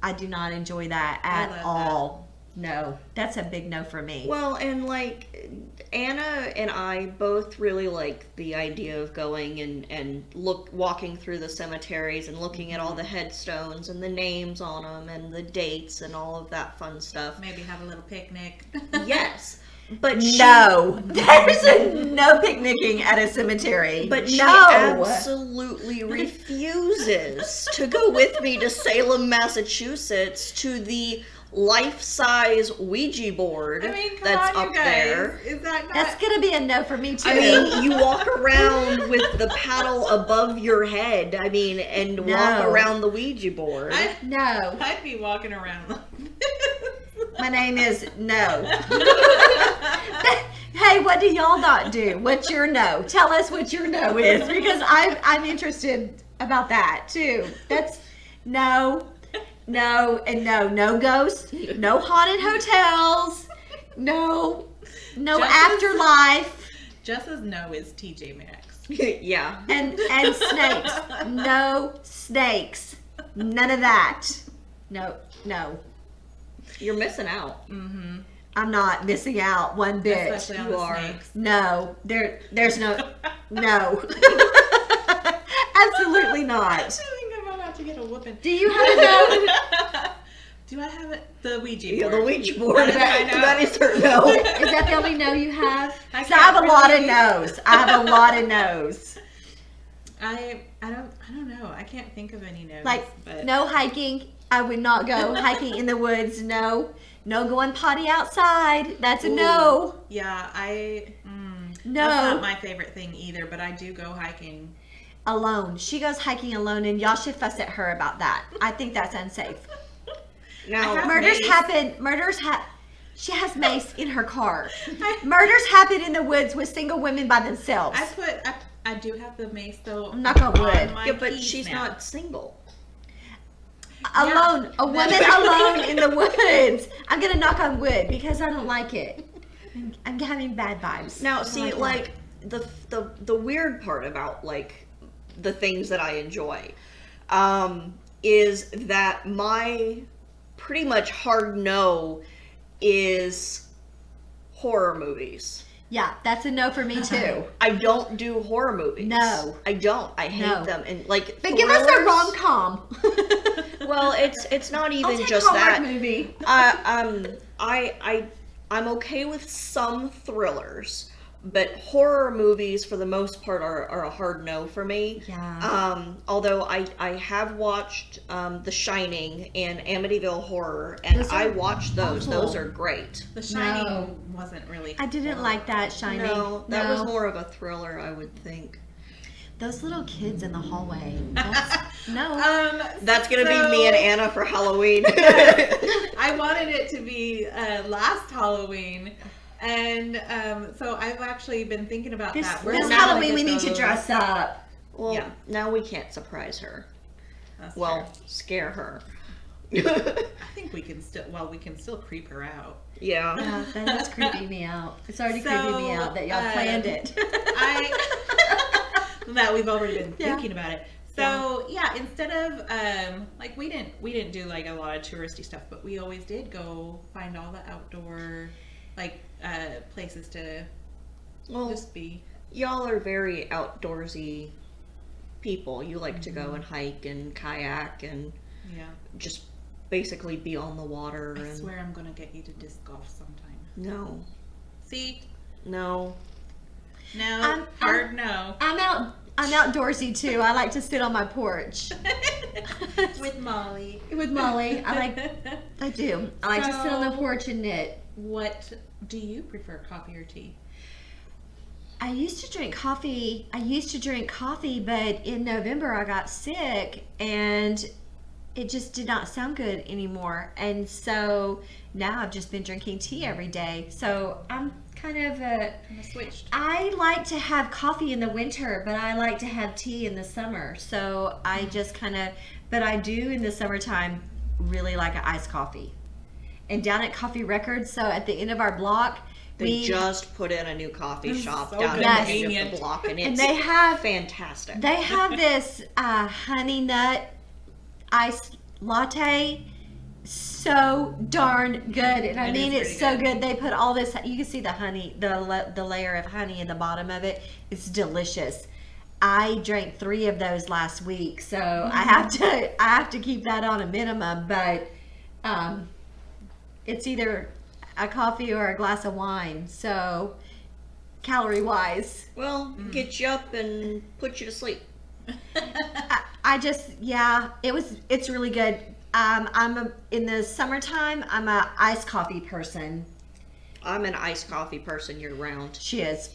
enjoy that I at love all. No, that's a big no for me. Well, and like Anna and I both really like the idea of going and walking through the cemeteries and looking at all the headstones and the names on them and the dates and all of that fun stuff. Maybe have a little picnic. Yes, but No, there's no picnicking at a cemetery. But she no. absolutely refuses to go with me to Salem, Massachusetts, to the life-size Ouija board I mean, come that's on, up you guys. there. Is that not? That's gonna be a no for me too. I mean, you walk around with the paddle above your head. I mean, and walk No. around the Ouija board. No. I'd be walking around like My name is No. Hey, what do y'all not do? What's your no? Tell us what your no is, because I'm interested about that too. That's no, and no. No ghosts, no haunted hotels, no Just afterlife, just as no is TJ Maxx. Yeah. and snakes. No snakes. None of that. No. You're missing out. Mm-hmm. I'm not missing out one bit. Especially on You the are. snakes. No, there's no. Absolutely I not. think I'm about to get a whooping. Do you have a no? Do I have it? The Ouija board. Yeah, the Ouija board. That is my no. That is her no. Is that the only no you have? I So I have a can't lot of really- no's. I have a lot of no's. I don't know. I can't think of any no's. Like but no hiking. I would not go hiking in the woods. No going potty outside. That's a no. Yeah, No. That's not my favorite thing either, but I do go hiking. Alone. She goes hiking alone, and y'all should fuss at her about that. I think that's unsafe. Now, I have- Murders mace. happen. She has mace in her car. Murders happen in the woods with single women by themselves. I do have the mace though. I'm knock on wood. my yeah, but keys she's now. not single. Alone, a woman That's- alone in the woods. I'm gonna knock on wood because I don't like it. I'm having bad vibes. Now, I don't see, it. like the weird part about like the things that I enjoy, is that my pretty much hard no is horror movies. Yeah, that's a no for me too. I don't do horror movies. No. I don't. I hate No. them. And like, But give us a thrillers- rom com. Well, it's not I'll even take just a Hallmark that. movie. I'm okay with some thrillers, but horror movies for the most part are a hard no for me. Yeah. Although I have watched The Shining and Amityville Horror, and Those are I watched those. awful. Those are great. The Shining No. wasn't really. I didn't horror. like that Shining. No, that No. was more of a thriller, I would think. Those little kids in the hallway. No. That's gonna be me and Anna for Halloween. I wanted it to be last Halloween, and so I've actually been thinking about This that. We're gonna Halloween get we need to those. dress up. Well, Yeah. now we can't surprise her. That's Well, true. scare her. I think we can still. Well, we can still creep her out. Yeah. Yeah, that is creeping me out. It's already So, creeping me out that y'all planned it. That we've already been Yeah. thinking about it. So yeah, instead of like we didn't do like a lot of touristy stuff, but we always did go find all the outdoor like places to Well, just be. y'all are very outdoorsy people. You like to go and hike and kayak and Yeah, just basically be on the water. I And swear I'm gonna get you to disc golf sometime. no, See, no. no, hard no. I'm outdoorsy too. I like to sit on my porch With Molly. with Molly. I do. I like to sit on the So- porch and knit. What do you prefer, coffee or tea? I used to drink coffee, but in November I got sick and it just did not sound good anymore. And so now I've just been drinking tea every day. So I'm kind of I'm switched. I like to have coffee in the winter, but I like to have tea in the summer. So I just but I do in the summertime really like an iced coffee. And down at Coffee Records, so at the end of our block, They just put in a new coffee shop so down Yes. at the end of convenient. the block, and and it's they have fantastic. They have this honey nut iced latte, so darn good, and I It mean is it's pretty so good. They put all this. You can see the honey, the layer of honey in the bottom of it. It's delicious. I drank 3 of those last week, so I have to keep that on a minimum. But it's either a coffee or a glass of wine. So calorie wise. Well, get you up and put you to sleep. I just, it's really good. In the summertime, I'm a iced coffee person. I'm an iced coffee person year round. She is.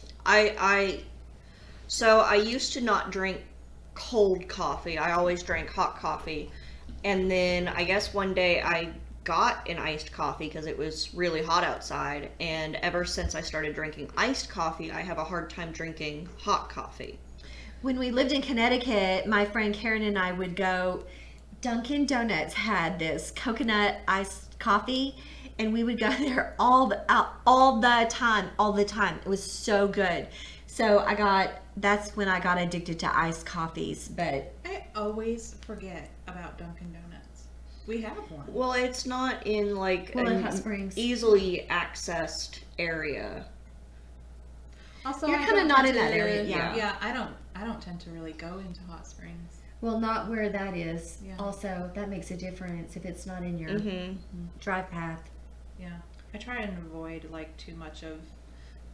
So I used to not drink cold coffee. I always drank hot coffee. And then I guess one day I got an iced coffee because it was really hot outside. And ever since I started drinking iced coffee, I have a hard time drinking hot coffee. When we lived in Connecticut, my friend Karen and I would go. Dunkin' Donuts had this coconut iced coffee, and we would go there all the time. It was so good. So that's when I got addicted to iced coffees. But I always forget about Dunkin' Donuts. We have one. Well, it's not in like in an Hot Springs. easily accessed area. Also, You're I kind of don't not in tend that to- area. Yeah, I don't tend to really go into Hot Springs. Well, not where that is. Yeah. Also, that makes a difference if it's not in your Mm-hmm. drive path. Yeah, I try and avoid like too much of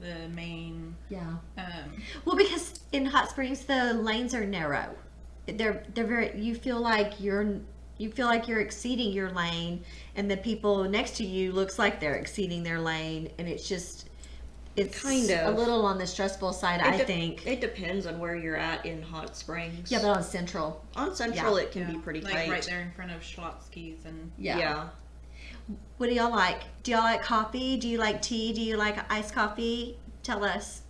the main. Yeah. Um, Well, because in Hot Springs the lanes are narrow. They're very. You feel like you're exceeding your lane, and the people next to you looks like they're exceeding their lane, and it's Kind of. a little on the stressful side. I think. It depends on where you're at in Hot Springs. Yeah, but on Central. On Central, Yeah. it can be pretty like tight. right there in front of Schlotsky's and. Yeah. What do y'all like? Do y'all like coffee? Do you like tea? Do you like iced coffee? Tell us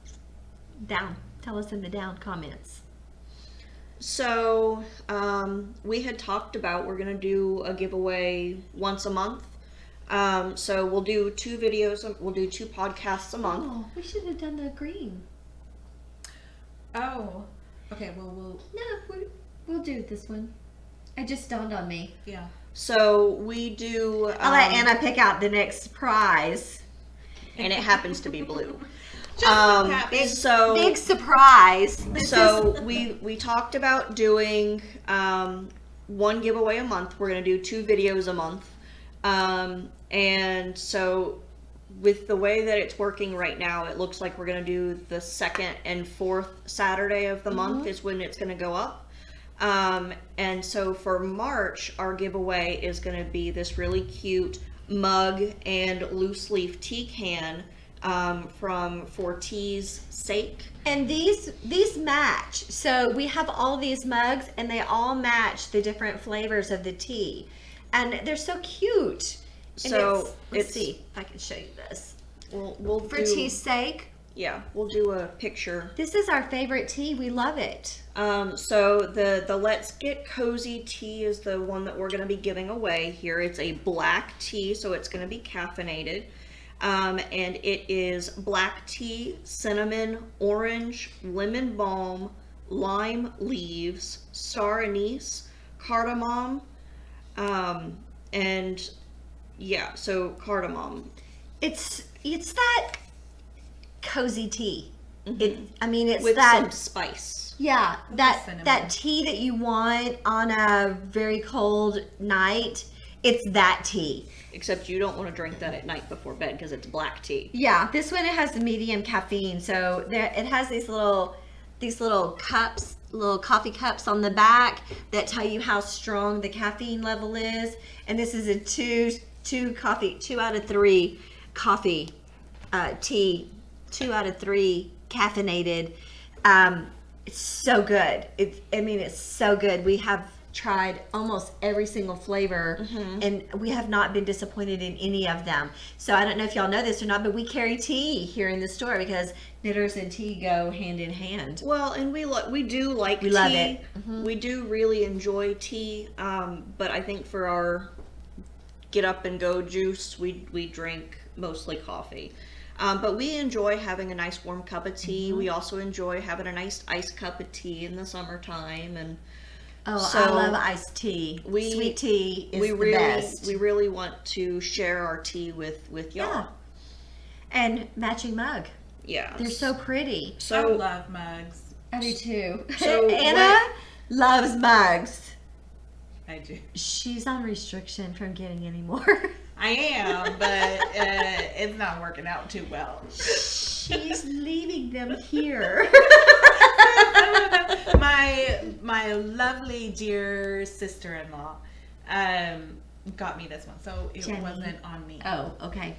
in the down comments. So, we had talked about we're going to do a giveaway once a month. So we'll do 2 videos, we'll do 2 podcasts a month. Oh, we should have done the green. Oh, okay. Well, We'll do this one. It just dawned on me. yeah. So we do... I'll let Anna pick out the next prize. and it happens to be blue. Just so happens. So Big surprise. So we talked about doing 1 giveaway a month. We're going to do 2 videos a month. And so with the way that it's working right now, it looks like we're going to do the 2nd and 4th Saturday of the month is when it's going to go up. And so for March, our giveaway is going to be this really cute mug and loose leaf tea can for Tea's Sake. And these match. So we have all these mugs, and they all match the different flavors of the tea, and they're so cute. And So let's see if I can show you this. We'll For do, Tea's Sake, yeah, we'll do a picture. this is our favorite tea. We love it. So the Let's Get Cozy tea is the one that we're going to be giving away here. It's a black tea, so it's going to be caffeinated. And it is black tea, cinnamon, orange, lemon balm, lime leaves, star anise, cardamom, and yeah, so cardamom. It's that cozy tea. It's With that some spice. yeah, cinnamon. that tea that you want on a very cold night. It's that tea. Except you don't want to drink that at night before bed because it's black tea. Yeah, this one it has the medium caffeine, so it has these little cups, little coffee cups on the back that tell you how strong the caffeine level is. And this is a 2 out of 3 coffee tea, 2 out of 3 caffeinated. It's so good. It's so good. We have tried almost every single flavor, and we have not been disappointed in any of them. So I don't know if y'all know this or not, but we carry tea here in the store because knitters and tea go hand in hand. Well, and we do like tea. We love it. We do really enjoy tea, but I think for our get up and go juice, we drink mostly coffee. But we enjoy having a nice warm cup of tea. We also enjoy having a nice iced cup of tea in the summertime. And Oh, so I love iced tea. Sweet tea is the best. We really want to share our tea with y'all. Yeah. And matching mug. Yeah. They're so pretty. I So love mugs. I do too. So Anna loves mugs. I do. She's on restriction from getting any more. I am, but it's not working out too well. She's leaving them here. my lovely dear sister-in-law got me this one, so it Jenny. wasn't on me. Oh, okay.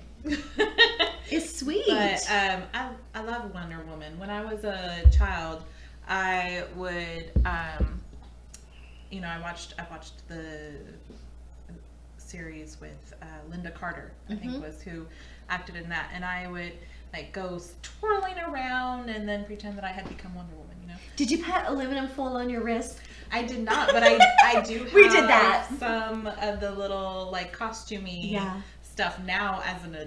It's sweet. But I love Wonder Woman. When I was a child, I would I watched the series with Linda Carter, I think was who acted in that, and I would like go twirling around and then pretend that I had become Wonder Woman, you know. Did you put aluminum foil on your wrist? I did not, but I do have We did that. some of the little like costumey stuff now as an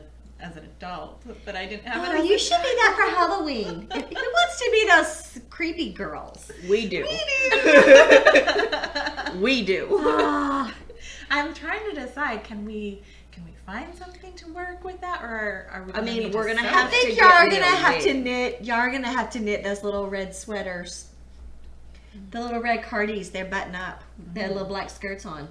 adult, but I didn't have it. Oh, you should be that for Halloween. Who wants to be those creepy girls? We do. We do. Ah. I'm trying to decide, can we find something to work with that, or are we gonna need to we're gonna sew have I it? think to y'all are get gonna real have to big. knit. Y'all are gonna have to knit those little red sweaters. The little red cardies, they're button up. They had little black skirts on.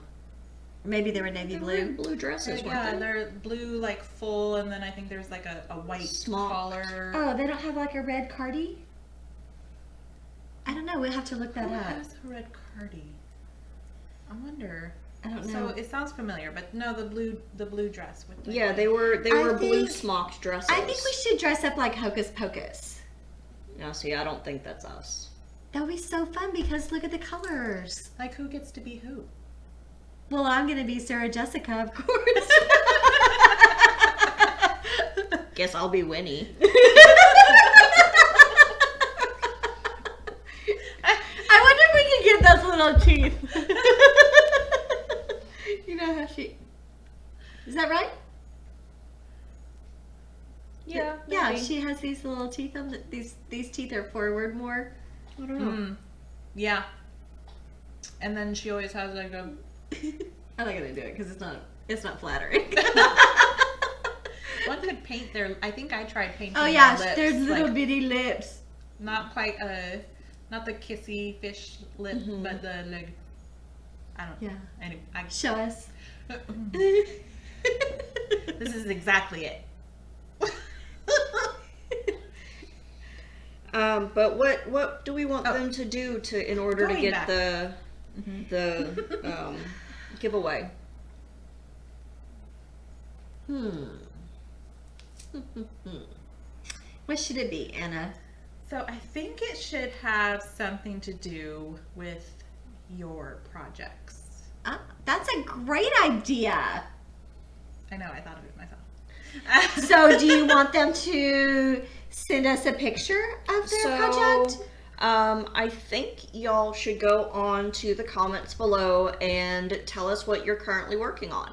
Maybe they were navy They were blue. in blue dresses, weren't Yeah, they? they're blue like full, and then I think there's like a white Smock. collar. Oh, they don't have like a red cardie? I don't know. We'll have to look that Who up. has a red cardie? I wonder. I don't So know. it sounds familiar, but no, the blue dress with the Yeah, they were I blue think- smocked dresses. I think we should dress up like Hocus Pocus. Now, see, I don't think that's us. That would be so fun because look at the colors. Like, who gets to be who? Well, I'm going to be Sarah Jessica, of course. Guess I'll be Winnie. I wonder if we can get those little teeth. You know how she... Is that right? Yeah, Yeah, maybe. she has these little teeth on these teeth are forward more. I don't know. Yeah. And then she always has like a. I'm not gonna do it because it's not flattering. One could paint their. I think I tried painting. Oh yeah, their lips, there's little like, bitty lips. not quite not the kissy fish lip, but the like. I don't. Yeah. Anyway, Show us. this is exactly it. But what do we want them to do in order to Going get back. the giveaway? What should it be, Anna? So I think it should have something to do with your projects. That's a great idea. I know, I thought of it myself. So, do you want them to send us a picture of their project? I think y'all should go on to the comments below and tell us what you're currently working on.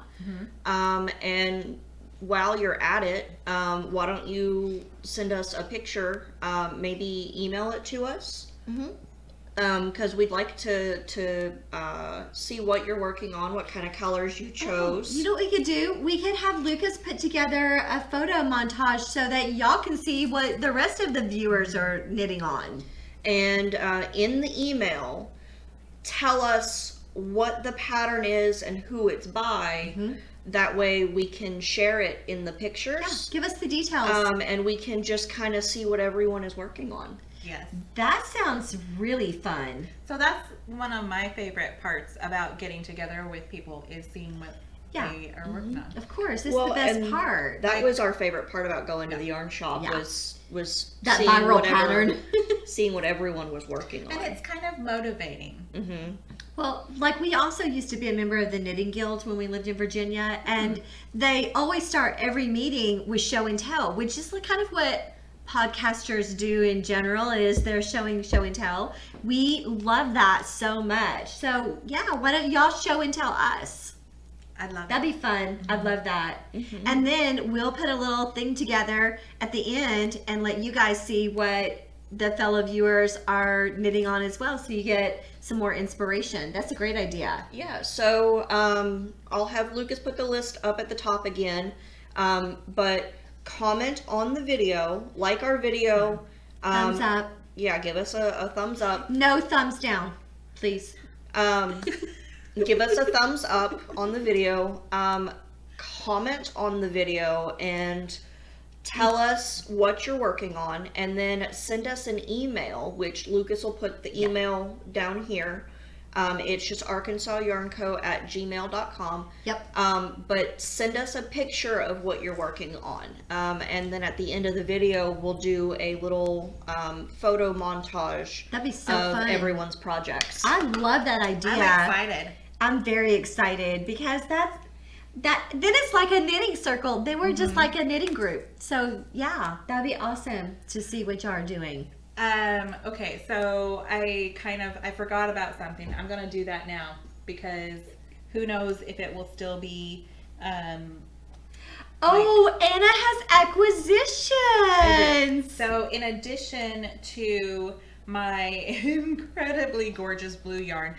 And while you're at it, why don't you send us a picture, maybe email it to us? Because we'd like to see what you're working on, what kind of colors you chose. You know what we could do? We could have Lucas put together a photo montage so that y'all can see what the rest of the viewers are knitting on. And in the email, tell us what the pattern is and who it's by. That way we can share it in the pictures. Give us the details. And we can just kind of see what everyone is working on. Yes. That sounds really fun. So that's one of my favorite parts about getting together with people is seeing what they are working on. Of course, this is the best part. That was our favorite part about going to the yarn shop Yeah. was That seeing viral pattern. seeing what everyone was working on. And it's kind of motivating. Well, like we also used to be a member of the Knitting Guild when we lived in Virginia, and they always start every meeting with show and tell, which is kind of what podcasters do in general, is they're showing show and tell. We love that so much. So yeah, why don't y'all show and tell us? I'd love That'd be fun. I'd love that. And then we'll put a little thing together at the end and let you guys see what the fellow viewers are knitting on as well, so you get some more inspiration. That's a great idea. Yeah, so I'll have Lucas put the list up at the top again, but comment on the video, like our video. Thumbs up. Yeah, give us a thumbs up. No thumbs down, please. Give us a thumbs up on the video. Comment on the video and tell us what you're working on, and then send us an email, which Lucas will put the email down here. It's just ArkansasYarnCo@gmail.com. Yep. But send us a picture of what you're working on. And then at the end of the video, we'll do a little photo montage That'd be so of fun. everyone's projects. I love that idea. I'm excited. I'm very excited because then it's like a knitting circle. Then we're just like a knitting group. So yeah, that'd be awesome to see what y'all are doing. Okay, so I forgot about something. I'm gonna do that now because who knows if it will still be Anna has acquisitions. So in addition to my incredibly gorgeous blue yarn,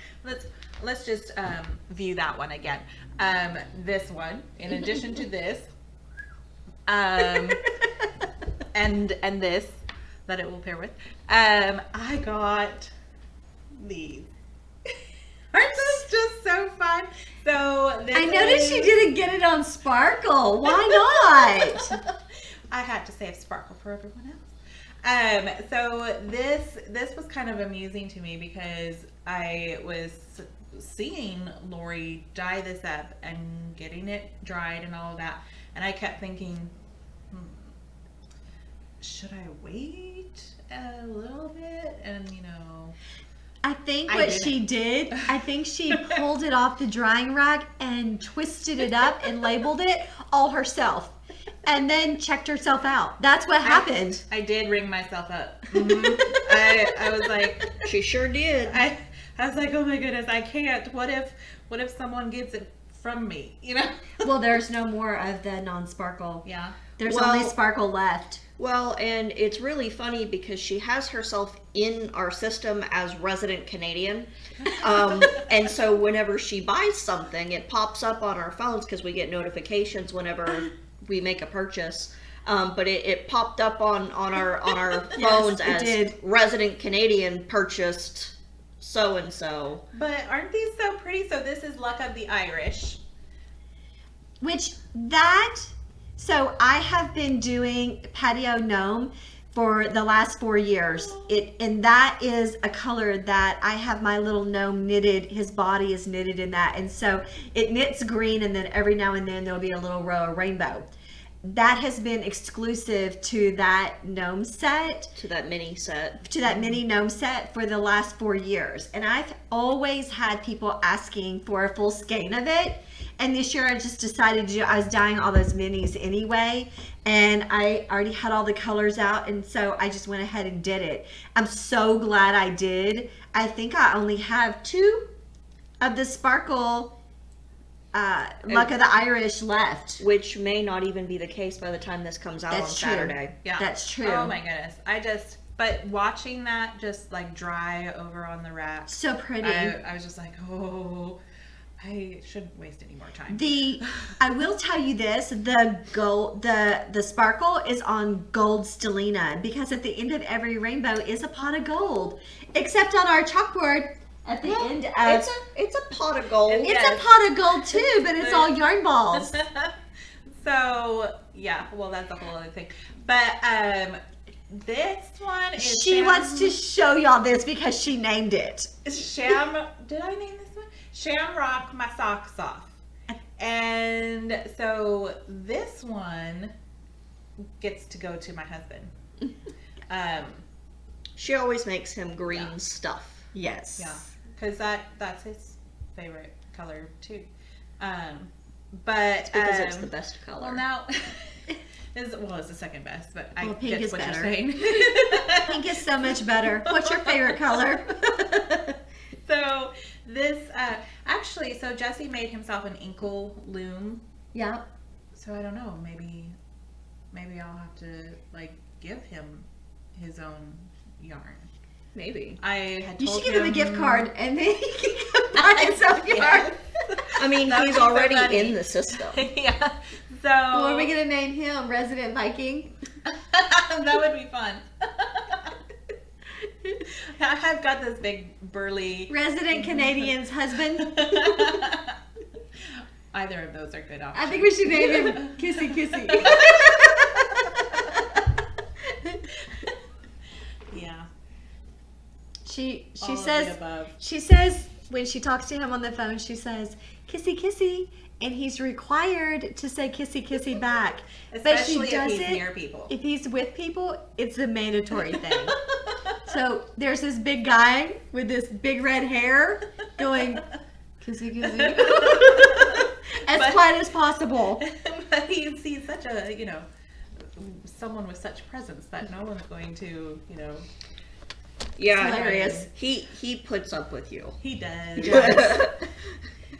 let's just view that one again. This one, in addition to this, and this that it will pair with, I got these. Aren't those just so fun? So this I noticed you didn't get it on Sparkle. Why not? I had to save Sparkle for everyone else. So this was kind of amusing to me because I was seeing Lori dye this up and getting it dried and all of that, and I kept thinking, should I wait a little bit? And I think what she did, I think she pulled it off the drying rack and twisted it up and labeled it all herself. And then checked herself out. That's what happened. I did ring myself up. I was like, She sure did. I was like, oh my goodness, I can't. What if someone gets it from me? Well, there's no more of the non-sparkle. Yeah. There's Well- only sparkle left. Well, and it's really funny because she has herself in our system as resident Canadian. And so whenever she buys something, it pops up on our phones because we get notifications whenever we make a purchase. But it popped up on our phones it as did. resident Canadian purchased so-and-so. But aren't these so pretty? So this is Luck of the Irish. So I have been doing patio gnome for the last 4 years. And that is a color that I have my little gnome knitted. His body is knitted in that. And so it knits green, and then every now and then there'll be a little row of rainbow. That has been exclusive to that gnome set. To that mini set. To that mini gnome set for the last 4 years. And I've always had people asking for a full skein of it. And this year I just decided I was dyeing all those minis anyway. And I already had all the colors out. And so I just went ahead and did it. I'm so glad I did. I think I only have 2 of the sparkle Luck of the Irish left. Which may not even be the case by the time this comes out on Saturday. Yeah. That's true. Oh my goodness. But watching that just like dry over on the rack. So pretty. I was just like, oh, I shouldn't waste any more time. I will tell you this, the sparkle is on gold stellina, because at the end of every rainbow is a pot of gold. Except on our chalkboard at the end of it's a pot of gold. it's a pot of gold too, but it's all yarn balls. So yeah, well that's a whole other thing. But this one is She wants to show y'all this because she named it. Did I name this one? Shamrock My Socks Off. And so this one gets to go to my husband. She always makes him green stuff. Yes. Yeah, because that's his favorite color too. But Because it's the best color. well now it's the second best, but I Pink get is what better. you're saying. Pink is so much better. What's your favorite color? So this actually, so Jesse made himself an inkle loom. Yeah. So I don't know, maybe I'll have to like give him his own yarn. Maybe. I had You told should give him a gift card and then he can come buy himself yarn. I mean, That would he's be so already funny. in the system. Yeah. So What are we gonna name him? Resident Viking? that would be fun. I've got this big burly. Resident Canadian's husband? Either of those are good options. I think we should name him Kissy Kissy. Yeah. She All of the says above. she says when she talks to him on the phone, she says, "Kissy, kissy," and he's required to say "kissy, kissy" back. Especially but she if does he's it near people. if he's with people. It's a mandatory thing. So there's this big guy with this big red hair going "kissy, kissy" as quiet as possible. But he's such a, someone with such presence that no one's going to, Yeah, It's hilarious. He puts up with you. He does. He does.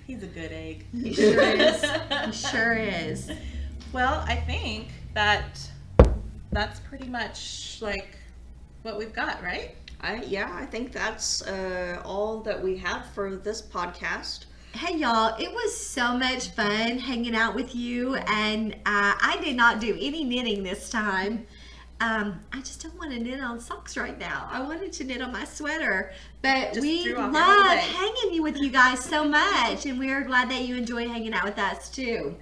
He's a good egg. He sure is. He sure is. Well, I think that's pretty much like what we've got, right? I think that's all that we have for this podcast. Hey y'all, it was so much fun hanging out with you, and I did not do any knitting this time. I just don't want to knit on socks right now. I wanted to knit on my sweater, but Just we threw off love your whole day. hanging with you guys so much, and we are glad that you enjoy hanging out with us too.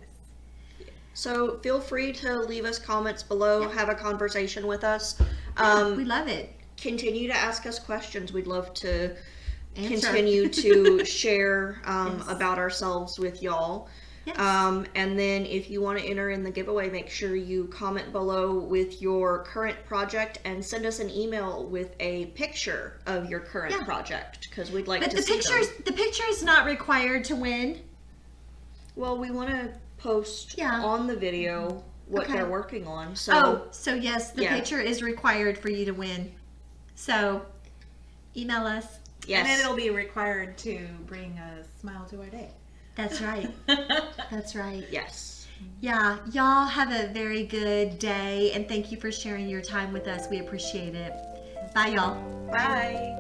So feel free to leave us comments below, have a conversation with us. We love it. Continue to ask us questions. We'd love to Answer. continue to share Yes. about ourselves with y'all. Yes. And then if you want to enter in the giveaway, make sure you comment below with your current project and send us an email with a picture of your current Yeah. project, because we'd like But to the see the picture is not required to win. Well, we want to post Yeah. on the video what Okay. they're working on. So So yes, the Yeah. picture is required for you to win. So email us. yes. And it'll be required to bring a smile to our day. That's right. That's right. Yes. Yeah, y'all have a very good day, and thank you for sharing your time with us. We appreciate it. Bye, y'all. Bye.